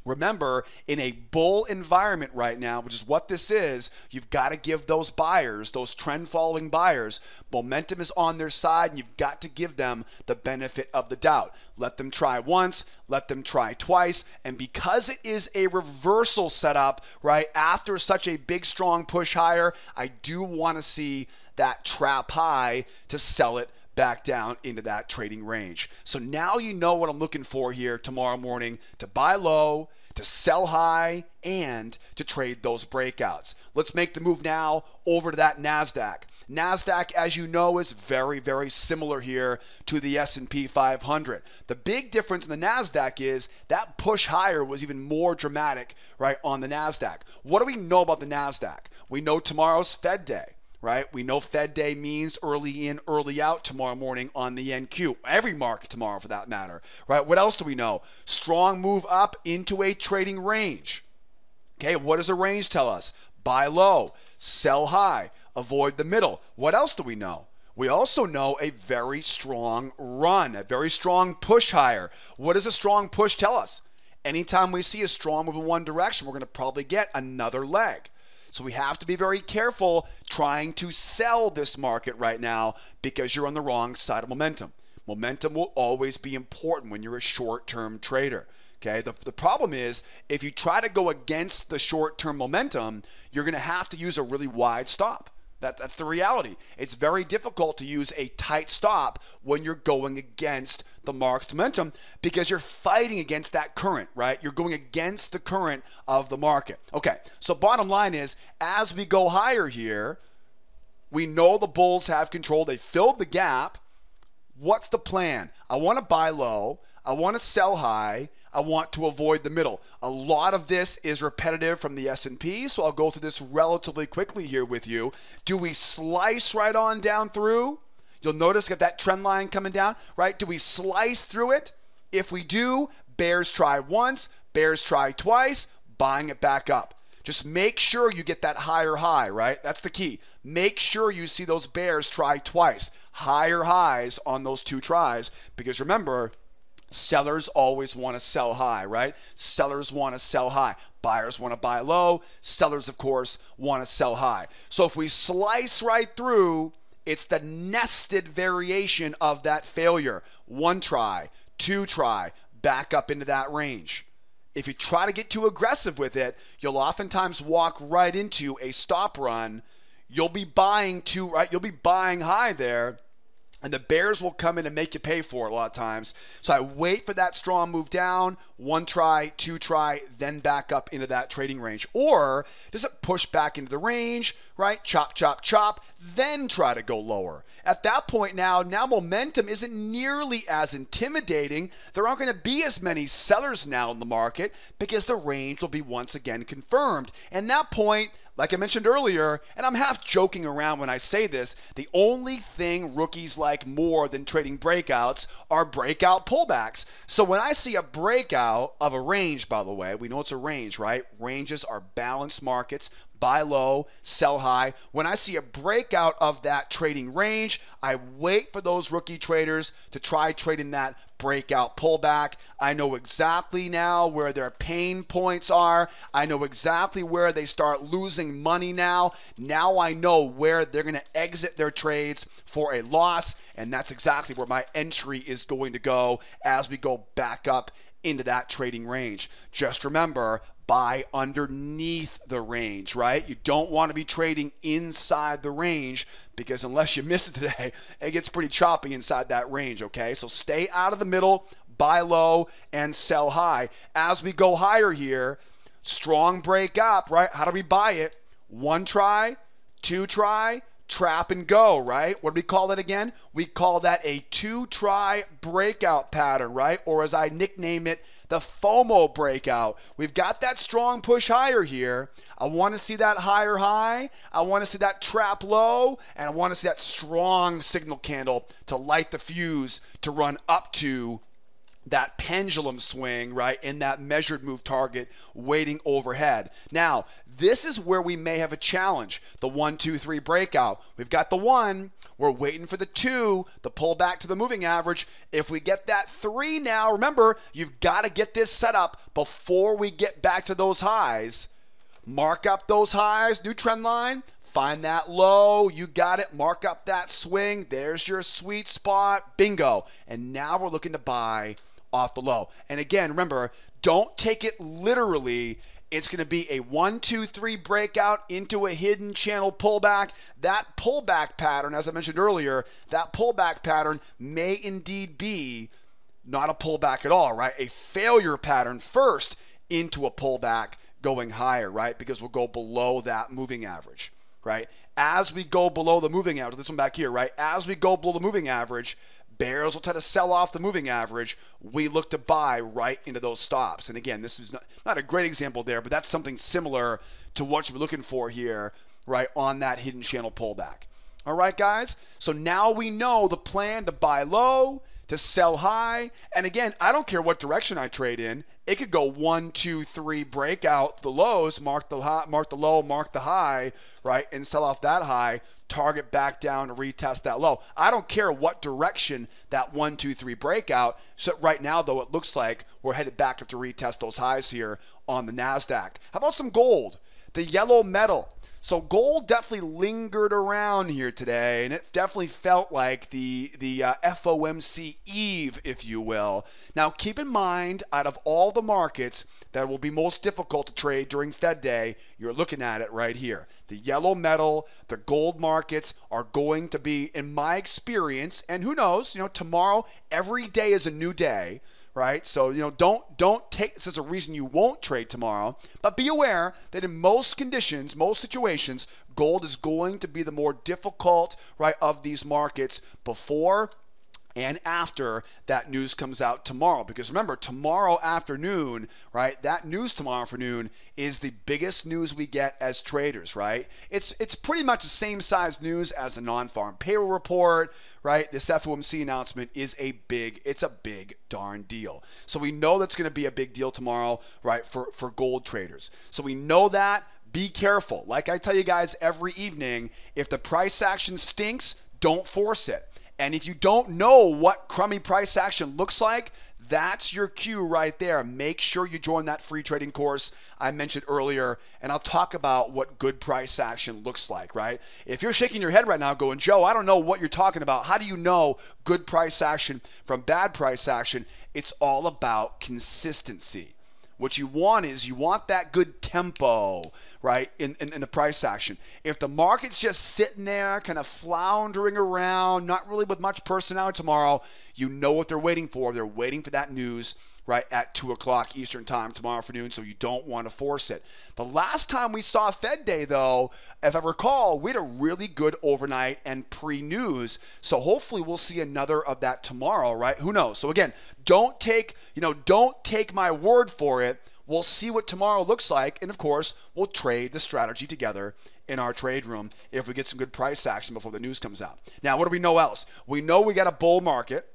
Remember, in a bull environment right now, which is what this is, you've got to give those buyers, those trend-following buyers, momentum is on their side, and you've got to give them the benefit of the doubt. Let them try once, let them try twice, and because it is a reversal setup, right, after such a big, strong push higher, I do want to see that trap high to sell it back down into that trading range. So now you know what I'm looking for here tomorrow morning to buy low, to sell high, and to trade those breakouts. Let's make the move now over to that Nasdaq. Nasdaq, as you know, is very, very similar here to the S&P 500. The big difference in the Nasdaq is that push higher was even more dramatic, right, on the Nasdaq. What do we know about the Nasdaq? We know tomorrow's Fed Day. Right? We know Fed Day means early in, early out tomorrow morning on the NQ. Every market tomorrow for that matter. Right? What else do we know? Strong move up into a trading range. Okay, what does a range tell us? Buy low, sell high, avoid the middle. What else do we know? We also know a very strong run, a very strong push higher. What does a strong push tell us? Anytime we see a strong move in one direction, we're going to probably get another leg. So we have to be very careful trying to sell this market right now because you're on the wrong side of momentum. Momentum will always be important when you're a short-term trader. Okay, the problem is if you try to go against the short-term momentum, you're going to have to use a really wide stop. That's the reality. It's very difficult to use a tight stop when you're going against the market's momentum because you're fighting against that current, right? You're going against the current of the market. Okay, so bottom line is, as we go higher here, we know the bulls have control. They filled the gap. What's the plan? I want to buy low. I want to sell high. I want to avoid the middle. A lot of this is repetitive from the S&P, so I'll go through this relatively quickly here with you. Do we slice right on down through? You'll notice you got that trend line coming down, right? Do we slice through it? If we do, bears try once, bears try twice, buying it back up. Just make sure you get that higher high, right? That's the key. Make sure you see those bears try twice. Higher highs on those two tries, because remember, sellers always want to sell high, right? Sellers want to sell high. Buyers want to buy low. Sellers, of course, want to sell high. So if we slice right through, it's the nested variation of that failure. One try, two try, back up into that range. If you try to get too aggressive with it, you'll oftentimes walk right into a stop run. You'll be buying too, right? You'll be buying high there. And the bears will come in and make you pay for it a lot of times. So I wait for that strong move down, one try, two try, then back up into that trading range. Or does it push back into the range, right? Chop, chop, chop, then try to go lower. At that point now momentum isn't nearly as intimidating. There aren't going to be as many sellers now in the market because the range will be once again confirmed. And that point, like I mentioned earlier, and I'm half joking around when I say this, the only thing rookies like more than trading breakouts are breakout pullbacks. So when I see a breakout of a range, by the way, we know it's a range, right? Ranges are balanced markets. Buy low, sell high. When I see a breakout of that trading range, I wait for those rookie traders to try trading that breakout pullback. I know exactly now where their pain points are. I know exactly where they start losing money now. Now I know where they're going to exit their trades for a loss, and that's exactly where my entry is going to go as we go back up into that trading range. Just remember, buy underneath the range, right? You don't want to be trading inside the range because unless you miss it today, it gets pretty choppy inside that range, okay? So stay out of the middle, buy low, and sell high. As we go higher here, strong break up, right? How do we buy it? One try, two try, trap and go, right? What do we call that again? We call that a two-try breakout pattern, right? Or as I nickname it, the FOMO breakout. We've got that strong push higher here. I want to see that higher high. I want to see that trap low. And I want to see that strong signal candle to light the fuse to run up to that pendulum swing, right, in that measured move target waiting overhead. Now, this is where we may have a challenge, the 1, 2, 3 breakout. We've got the 1, we're waiting for the 2, the pull back to the moving average. If we get that 3 now, remember, you've got to get this set up before we get back to those highs. Mark up those highs, new trend line. Find that low, you got it, mark up that swing, there's your sweet spot, bingo. And now we're looking to buy off the low. And again, remember, don't take it literally. It's going to be a 1, 2, 3 breakout into a hidden channel pullback. That pullback pattern, as I mentioned earlier, that pullback pattern may indeed be not a pullback at all, right? A failure pattern first into a pullback going higher, right? Because we'll go below that moving average, right? As we go below the moving average, this one back here, right? As we go below the moving average, bears will try to sell off the moving average. We look to buy right into those stops. And again, this is not a great example there, but that's something similar to what you're looking for here, right, on that hidden channel pullback. All right, guys? So now we know the plan to buy low, to sell high. And again, I don't care what direction I trade in. It could go 1, 2, 3 breakout the lows, mark the high, mark the low, mark the high, right, and sell off that high, target back down to retest that low. I don't care what direction that 1, 2, 3 breakout. So right now, though, it looks like we're headed back up to retest those highs here on the Nasdaq. How about some gold? The yellow metal. So gold definitely lingered around here today, and it definitely felt like the FOMC eve, if you will. Now, keep in mind, out of all the markets that will be most difficult to trade during Fed Day, you're looking at it right here. The yellow metal, the gold markets are going to be, in my experience, and who knows, tomorrow, every day is a new day. Right? So, don't take this as a reason you won't trade tomorrow, but be aware that in most conditions, most situations, gold is going to be the more difficult, right, of these markets before and after that news comes out tomorrow. Because remember, tomorrow afternoon, right, that news tomorrow afternoon is the biggest news we get as traders, right? It's pretty much the same size news as the non-farm payroll report, right? This FOMC announcement is it's a big darn deal. So we know that's going to be a big deal tomorrow, right, for gold traders. So we know that. Be careful. Like I tell you guys every evening, if the price action stinks, don't force it. And if you don't know what crummy price action looks like, that's your cue right there. Make sure you join that free trading course I mentioned earlier, and I'll talk about what good price action looks like, right? If you're shaking your head right now going, Joe, I don't know what you're talking about. How do you know good price action from bad price action? It's all about consistency. What you want is that good tempo, right, in the price action. If the market's just sitting there kind of floundering around, not really with much personality tomorrow, you know what they're waiting for. They're waiting for that news, right, at 2 o'clock Eastern time tomorrow afternoon, so you don't want to force it. The last time we saw Fed Day, though, if I recall, we had a really good overnight and pre-news, so hopefully we'll see another of that tomorrow, right? Who knows? So again, don't take my word for it. We'll see what tomorrow looks like, and of course, we'll trade the strategy together in our trade room if we get some good price action before the news comes out. Now, what do we know else? We know we got a bull market.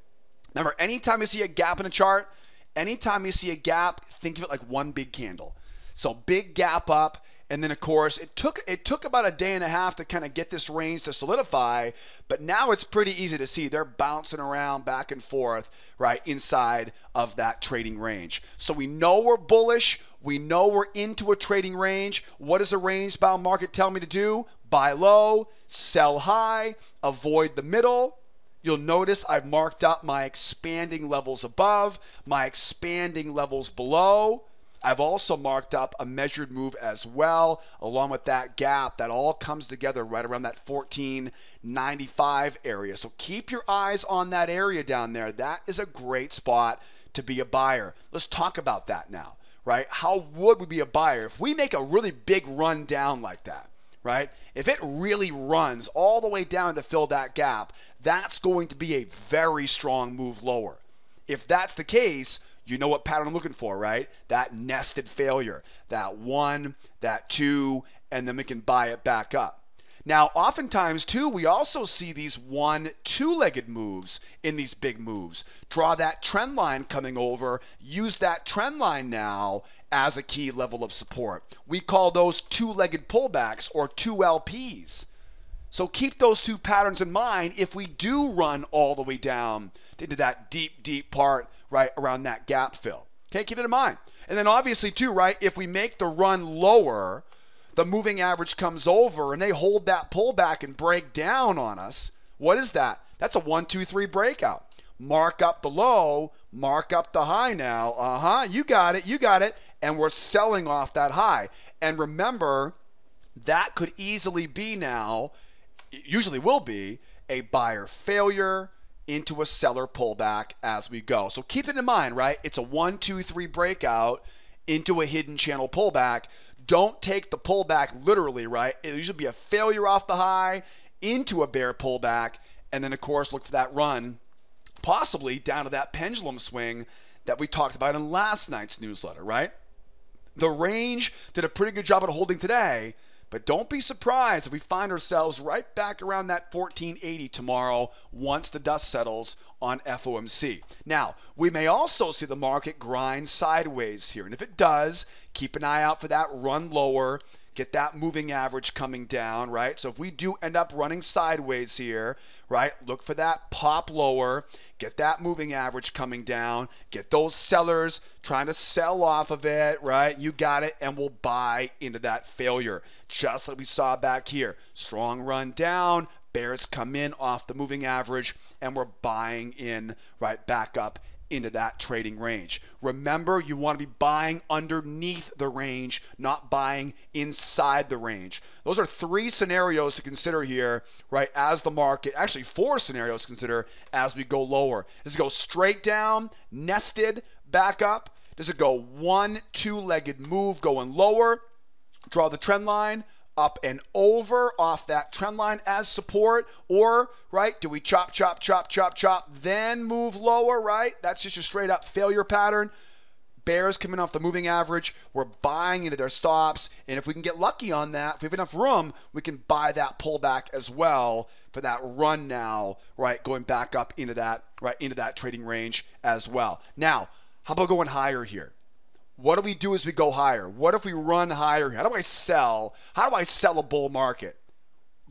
Remember, anytime you see a gap in a chart, anytime you see a gap, think of it like one big candle. So big gap up, and then of course it took about a day and a half to kind of get this range to solidify, but now it's pretty easy to see they're bouncing around back and forth, right, inside of that trading range. So we know we're bullish, we know we're into a trading range. What does a range bound market tell me to do? Buy low, sell high, avoid the middle, you'll notice I've marked up my expanding levels above, my expanding levels below. I've also marked up a measured move as well, along with that gap. That all comes together right around that 1495 area. So keep your eyes on that area down there. That is a great spot to be a buyer. Let's talk about that now, right? How would we be a buyer if we make a really big run down like that, right? If it really runs all the way down to fill that gap, that's going to be a very strong move lower. If that's the case, you know what pattern I'm looking for, right? That nested failure, that 1, that 2, and then we can buy it back up. Now, oftentimes, too, we also see these 1, 2-legged moves in these big moves. Draw that trend line coming over. Use that trend line now as a key level of support. We call those 2-legged pullbacks or 2LPs. So keep those two patterns in mind if we do run all the way down into that deep, deep part right around that gap fill. Okay, keep it in mind. And then obviously, too, right, if we make the run lower, the moving average comes over and they hold that pullback and break down on us. What is that? That's a 1, 2, 3 breakout. Mark up the low, mark up the high now. You got it, you got it. And we're selling off that high. And remember, that could easily be now, it usually will be, a buyer failure into a seller pullback as we go. So keep it in mind, right? It's a 1, 2, 3 breakout into a hidden channel pullback. Don't take the pullback literally, right? It'll usually be a failure off the high into a bear pullback, and then of course look for that run, possibly down to that pendulum swing that we talked about in last night's newsletter, right? The range did a pretty good job at holding today, but don't be surprised if we find ourselves right back around that 1480 tomorrow once the dust settles on FOMC. Now, we may also see the market grind sideways here, and if it does, keep an eye out for that run lower, get that moving average coming down, right? So if we do end up running sideways here, right, look for that pop lower, get that moving average coming down, get those sellers trying to sell off of it, right? You got it, and we'll buy into that failure, just like we saw back here. Strong run down, bears come in off the moving average, and we're buying in right back up into that trading range. Remember, you want to be buying underneath the range, not buying inside the range. Those are 3 scenarios to consider here, right, as the market, actually 4 scenarios to consider as we go lower. Does it go straight down, nested, back up? Does it go 1, 2-legged move going lower? Draw the trend line up and over off that trend line as support, or, right, do we chop, chop, chop, chop, chop, then move lower, right? That's just a straight up failure pattern. Bears coming off the moving average, we're buying into their stops, and if we can get lucky on that, if we have enough room, we can buy that pullback as well for that run now, right, going back up into that, right, into that trading range as well. Now, how about going higher here? What do we do as we go higher? What if we run higher? How do I sell? How do I sell a bull market?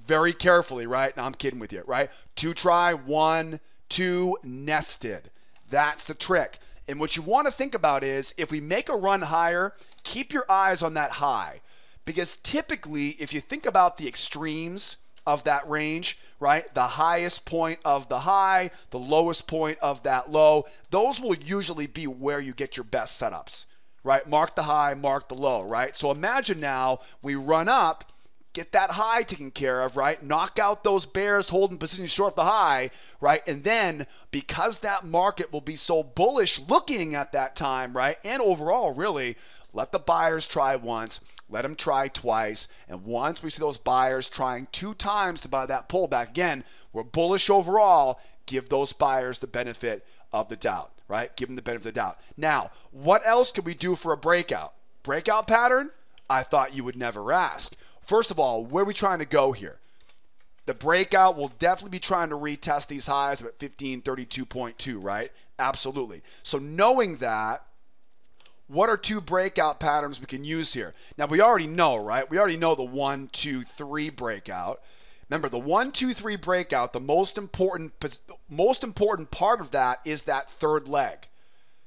Very carefully, right? Now I'm kidding with you, right? 2 try, 1, 2, nested. That's the trick. And what you want to think about is if we make a run higher, keep your eyes on that high. Because typically, if you think about the extremes of that range, right? The highest point of the high, the lowest point of that low, those will usually be where you get your best setups. Right? Mark the high, mark the low, right? So imagine now we run up, get that high taken care of, right? Knock out those bears holding position short of the high, right? And then because that market will be so bullish looking at that time, right? And overall, really, let the buyers try once, let them try twice. And once we see those buyers trying 2 times to buy that pullback, again, we're bullish overall, give those buyers the benefit of the doubt. Right? Give them the benefit of the doubt. Now, what else can we do for a breakout? Breakout pattern? I thought you would never ask. First of all, where are we trying to go here? The breakout will definitely be trying to retest these highs of 1532.2, right? Absolutely. So knowing that, what are 2 breakout patterns we can use here? Now, we already know, right? We already know the 1, 2, 3 breakout. Remember, the 1, 2, 3 breakout, the most important part of that is that third leg.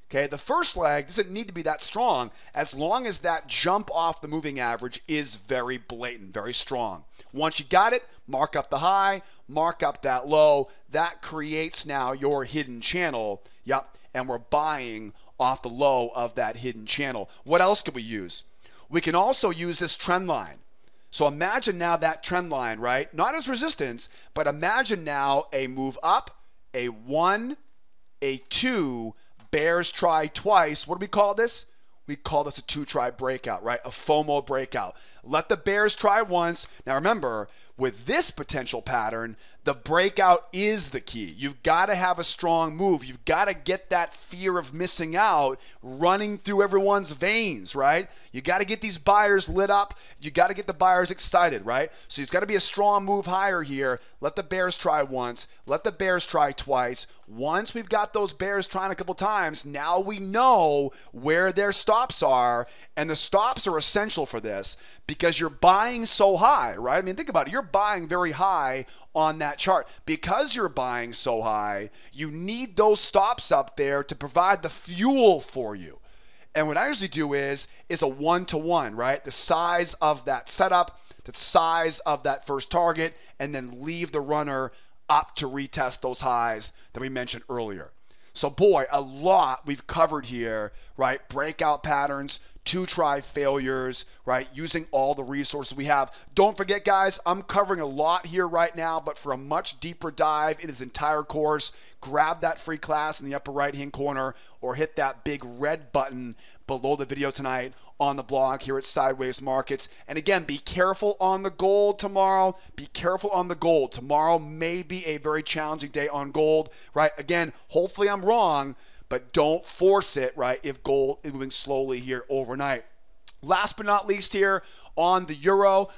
Okay, the first leg doesn't need to be that strong as long as that jump off the moving average is very blatant, very strong. Once you got it, mark up the high, mark up that low. That creates now your hidden channel. Yep, and we're buying off the low of that hidden channel. What else could we use? We can also use this trend line. So imagine now that trend line, right? Not as resistance, but imagine now a move up, a 1, a 2, bears try twice. What do we call this? We call this a 2-try breakout, right? A FOMO breakout. Let the bears try once. Now remember, with this potential pattern, the breakout is the key. You've got to have a strong move. You've got to get that fear of missing out running through everyone's veins, right? You got to get these buyers lit up. You got to get the buyers excited, right? So it's got to be a strong move higher here. Let the bears try once. Let the bears try twice. Once we've got those bears trying a couple times, now we know where their stops are, and the stops are essential for this because you're buying so high, right? I mean, think about it. You're buying very high on that chart. Because you're buying so high, you need those stops up there to provide the fuel for you. And what I usually do is a 1-to-1, right? The size of that setup, the size of that first target, and then leave the runner up to retest those highs that we mentioned earlier. So boy, a lot we've covered here, right? Breakout patterns, 2-try failures, right? Using all the resources we have. Don't forget, guys, I'm covering a lot here right now, but for a much deeper dive in this entire course, grab that free class in the upper right-hand corner or hit that big red button below the video tonight on the blog here at Sideways Markets. And again, be careful on the gold tomorrow. Be careful on the gold. Tomorrow may be a very challenging day on gold, right? Again, hopefully I'm wrong, but don't force it, right, if gold is moving slowly here overnight. Last but not least here on the euro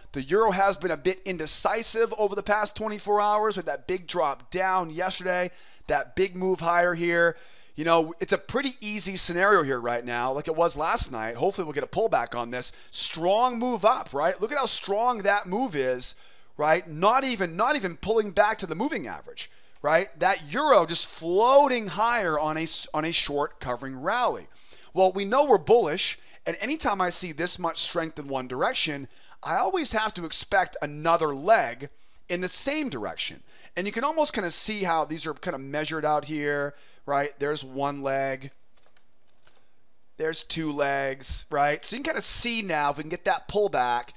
has been a bit indecisive over the past 24 hours with that big drop down yesterday, that big move higher here. You know, it's a pretty easy scenario here right now, like it was last night. Hopefully we'll get a pullback on this. Strong move up, right? Look at how strong that move is, right? Not even pulling back to the moving average, right? That euro just floating higher on a short covering rally. Well, we know we're bullish, and anytime I see this much strength in one direction, I always have to expect another leg in the same direction. And you can almost kind of see how these are kind of measured out here, right? There's one leg. There's two legs, right? So you can kind of see now, if we can get that pullback,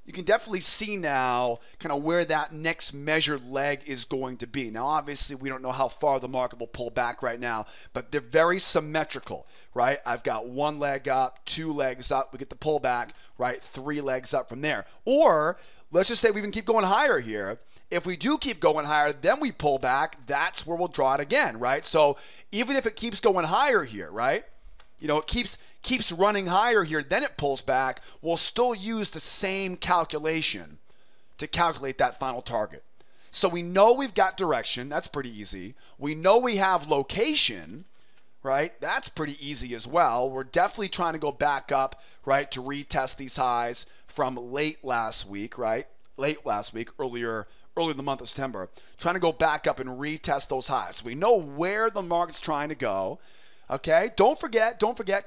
you can definitely see now kind of where that next measured leg is going to be. Now, obviously, we don't know how far the market will pull back right now, but they're very symmetrical, right? I've got one leg up, two legs up. We get the pullback, right? Three legs up from there. Or let's just say we can keep going higher here. If we do keep going higher, then we pull back. That's where we'll draw it again, right? So even if it keeps going higher here, right? You know, it keeps running higher here, then it pulls back. We'll still use the same calculation to calculate that final target. So we know we've got direction. That's pretty easy. We know we have location, right? That's pretty easy as well. We're definitely trying to go back up, right, to retest these highs from late last week, right? Earlier in the month of September, trying to go back up and retest those highs. We know where the market's trying to go. Okay, don't forget,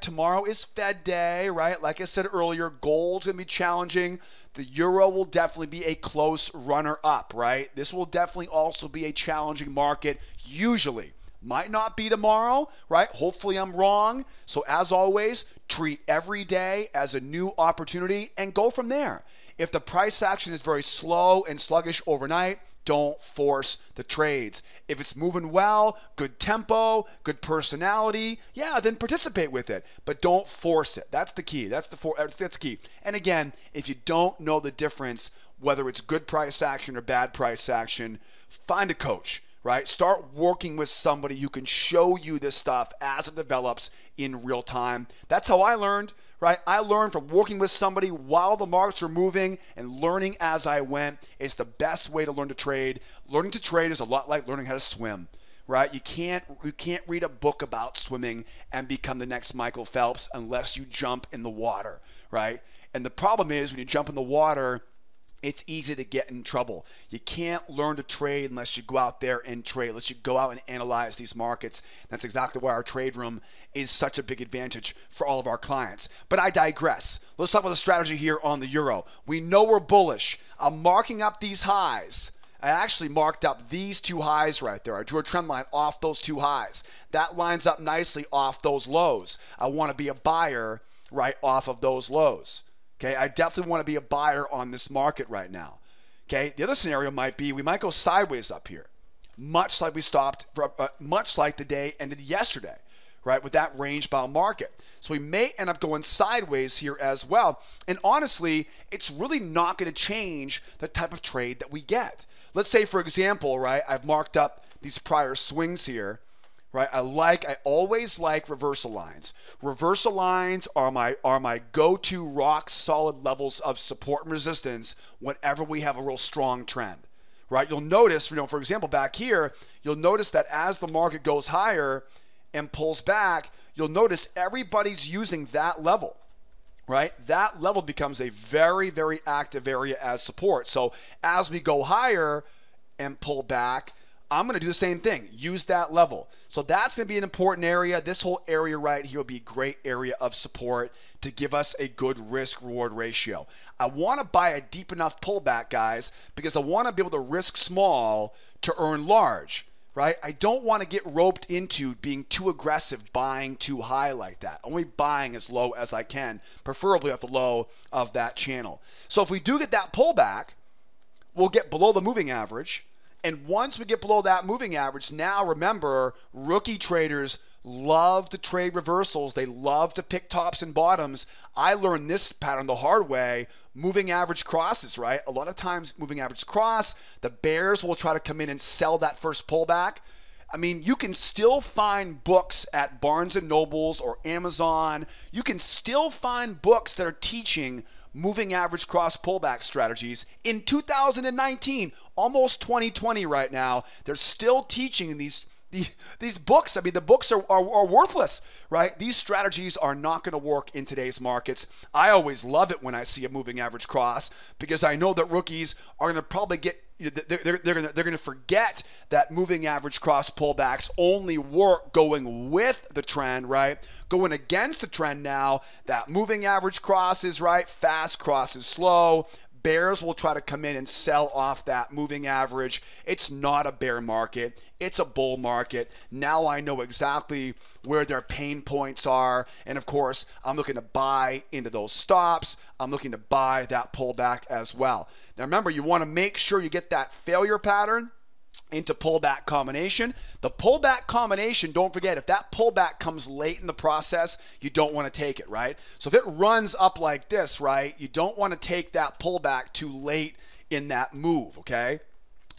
tomorrow is Fed Day, right? Like I said earlier, gold's going to be challenging. The euro will definitely be a close runner-up, right? This will definitely also be a challenging market, usually. Might not be tomorrow, right? Hopefully I'm wrong. So as always, treat every day as a new opportunity and go from there. If the price action is very slow and sluggish overnight, don't force the trades. If it's moving well, good tempo, good personality, yeah, then participate with it. But don't force it. That's the key. That's the key. And again, if you don't know the difference, whether it's good price action or bad price action, find a coach, right? Start working with somebody who can show you this stuff as it develops in real time. That's how I learned. Right? I learned from working with somebody while the markets were moving and learning as I went. It's the best way to learn to trade. Learning to trade is a lot like learning how to swim, right? You can't read a book about swimming and become the next Michael Phelps unless you jump in the water, right? And the problem is when you jump in the water, it's easy to get in trouble. You can't learn to trade unless you go out there and trade, unless you go out and analyze these markets. That's exactly why our trade room is such a big advantage for all of our clients. But I digress. Let's talk about the strategy here on the euro. We know we're bullish. I'm marking up these highs. I actually marked up these two highs right there. I drew a trend line off those two highs. That lines up nicely off those lows. I want to be a buyer right off of those lows. Okay, I definitely want to be a buyer on this market right now. Okay, the other scenario might be we might go sideways up here, much like we stopped, much like the day ended yesterday, right, with that range-bound market. So we may end up going sideways here as well. And honestly, it's really not going to change the type of trade that we get. Let's say, for example, right, I've marked up these prior swings here. Right, I always like reversal lines. Reversal lines are my go-to rock solid levels of support and resistance whenever we have a real strong trend. Right, you'll notice, for example, back here, you'll notice that as the market goes higher and pulls back, you'll notice everybody's using that level. Right, that level becomes a very, very active area as support. So as we go higher and pull back, I'm going to do the same thing, use that level. So that's going to be an important area. This whole area right here will be a great area of support to give us a good risk-reward ratio. I want to buy a deep enough pullback, guys, because I want to be able to risk small to earn large, right? I don't want to get roped into being too aggressive, buying too high like that. Only buying as low as I can, preferably at the low of that channel. So if we do get that pullback, we'll get below the moving average. And once we get below that moving average, now remember, rookie traders love to trade reversals. They love to pick tops and bottoms. I learned this pattern the hard way. Moving average crosses, right? A lot of times moving average cross, the bears will try to come in and sell that first pullback. I mean, you can still find books at Barnes & Nobles or Amazon. You can still find books that are teaching moving average cross pullback strategies in 2019, almost 2020 right now. They're still teaching these books. I mean, the books are worthless, right? These strategies are not going to work in today's markets. I always love it when I see a moving average cross because I know that rookies are going to probably get, they're going to forget that moving average cross pullbacks only work going with the trend, right? Going against the trend now, that moving average cross is right, fast cross is slow. Bears will try to come in and sell off that moving average. It's not a bear market. It's a bull market. Now I know exactly where their pain points are. And of course, I'm looking to buy into those stops. I'm looking to buy that pullback as well. Now remember, you want to make sure you get that failure pattern into pullback combination. The pullback combination, don't forget, if that pullback comes late in the process, you don't want to take it, right? So if it runs up like this, right, you don't want to take that pullback too late in that move, okay?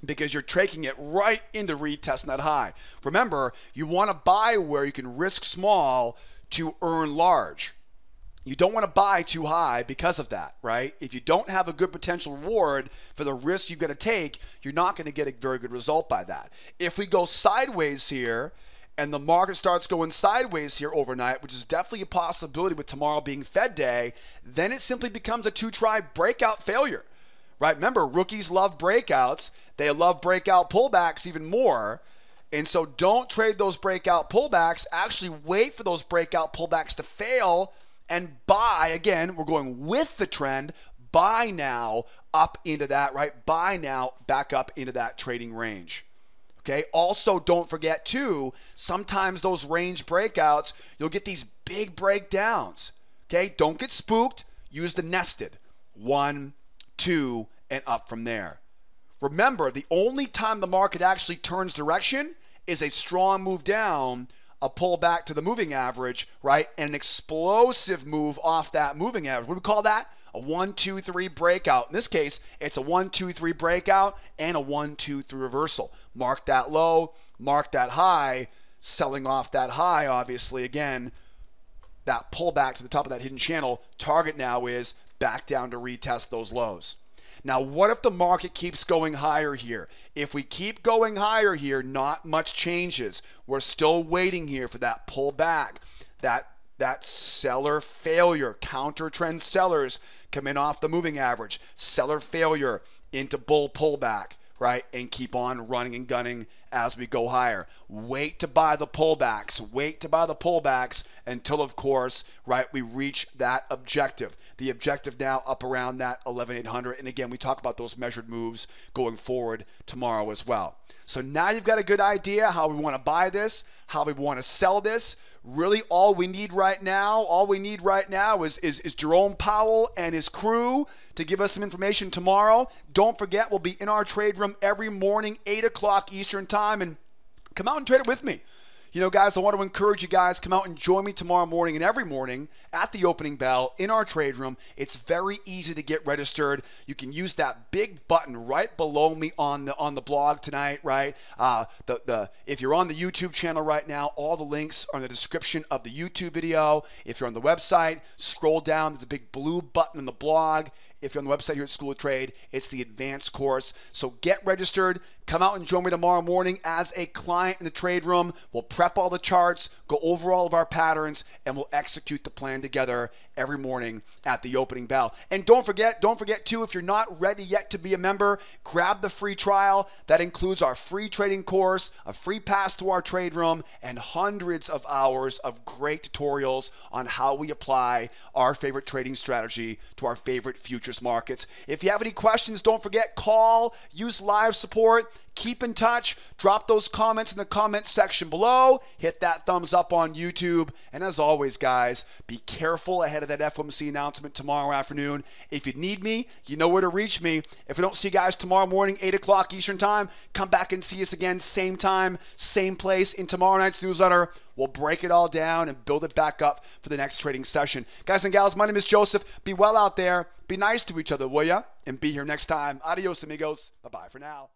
Because you're taking it right into retesting that high. Remember, you want to buy where you can risk small to earn large. You don't want to buy too high because of that, right? If you don't have a good potential reward for the risk you've got to take, you're not going to get a very good result by that. If we go sideways here and the market starts going sideways here overnight, which is definitely a possibility with tomorrow being Fed day, then it simply becomes a two-try breakout failure, right? Remember, rookies love breakouts. They love breakout pullbacks even more. And so don't trade those breakout pullbacks. Actually wait for those breakout pullbacks to fail and buy. Again, we're going with the trend. Buy now up into that, right? Buy now back up into that trading range. Okay. Also, don't forget too, sometimes those range breakouts, you'll get these big breakdowns. Okay. Don't get spooked. Use the nested 1, 2, and up from there. Remember, the only time the market actually turns direction is a strong move down, a pull back to the moving average, right? And an explosive move off that moving average. What do we call that? A 1, 2, 3 breakout. In this case, it's a 1, 2, 3 breakout and a 1, 2, 3 reversal. Mark that low, mark that high, selling off that high, obviously. Again, that pullback to the top of that hidden channel. Target now is back down to retest those lows. Now, what if the market keeps going higher here? If we keep going higher here, not much changes. We're still waiting here for that pullback, that that seller failure. Counter trend sellers come in off the moving average. Seller failure into bull pullback, right? And keep on running and gunning as we go higher. Wait to buy the pullbacks. Wait to buy the pullbacks until, of course, right, we reach that objective. The objective now up around that 11,800. And again, we talk about those measured moves going forward tomorrow as well. So now you've got a good idea how we want to buy this, how we want to sell this. Really, all we need right now is Jerome Powell and his crew to give us some information tomorrow. Don't forget, we'll be in our trade room every morning, 8 o'clock Eastern time, and come out and trade it with me. You know, guys, I want to encourage you guys, come out and join me tomorrow morning and every morning at the opening bell in our trade room. It's very easy to get registered. You can use that big button right below me on the blog tonight, right? If you're on the YouTube channel right now, all the links are in the description of the YouTube video. If you're on the website, scroll down. There's a big blue button in the blog. If you're on the website here at School of Trade, it's the advanced course. So get registered. Come out and join me tomorrow morning as a client in the trade room. We'll prep all the charts, go over all of our patterns, and we'll execute the plan together every morning at the opening bell. And don't forget too, if you're not ready yet to be a member, grab the free trial. That includes our free trading course, a free pass to our trade room, and hundreds of hours of great tutorials on how we apply our favorite trading strategy to our favorite futures markets. If you have any questions, don't forget, call, use live support. Keep in touch. Drop those comments in the comment section below. Hit that thumbs up on YouTube. And as always, guys, be careful ahead of that FOMC announcement tomorrow afternoon. If you need me, you know where to reach me. If we don't see you guys tomorrow morning, 8 o'clock Eastern time, come back and see us again, same time, same place in tomorrow night's newsletter. We'll break it all down and build it back up for the next trading session. Guys and gals, my name is Joseph. Be well out there. Be nice to each other, will ya? And be here next time. Adios, amigos. Bye-bye for now.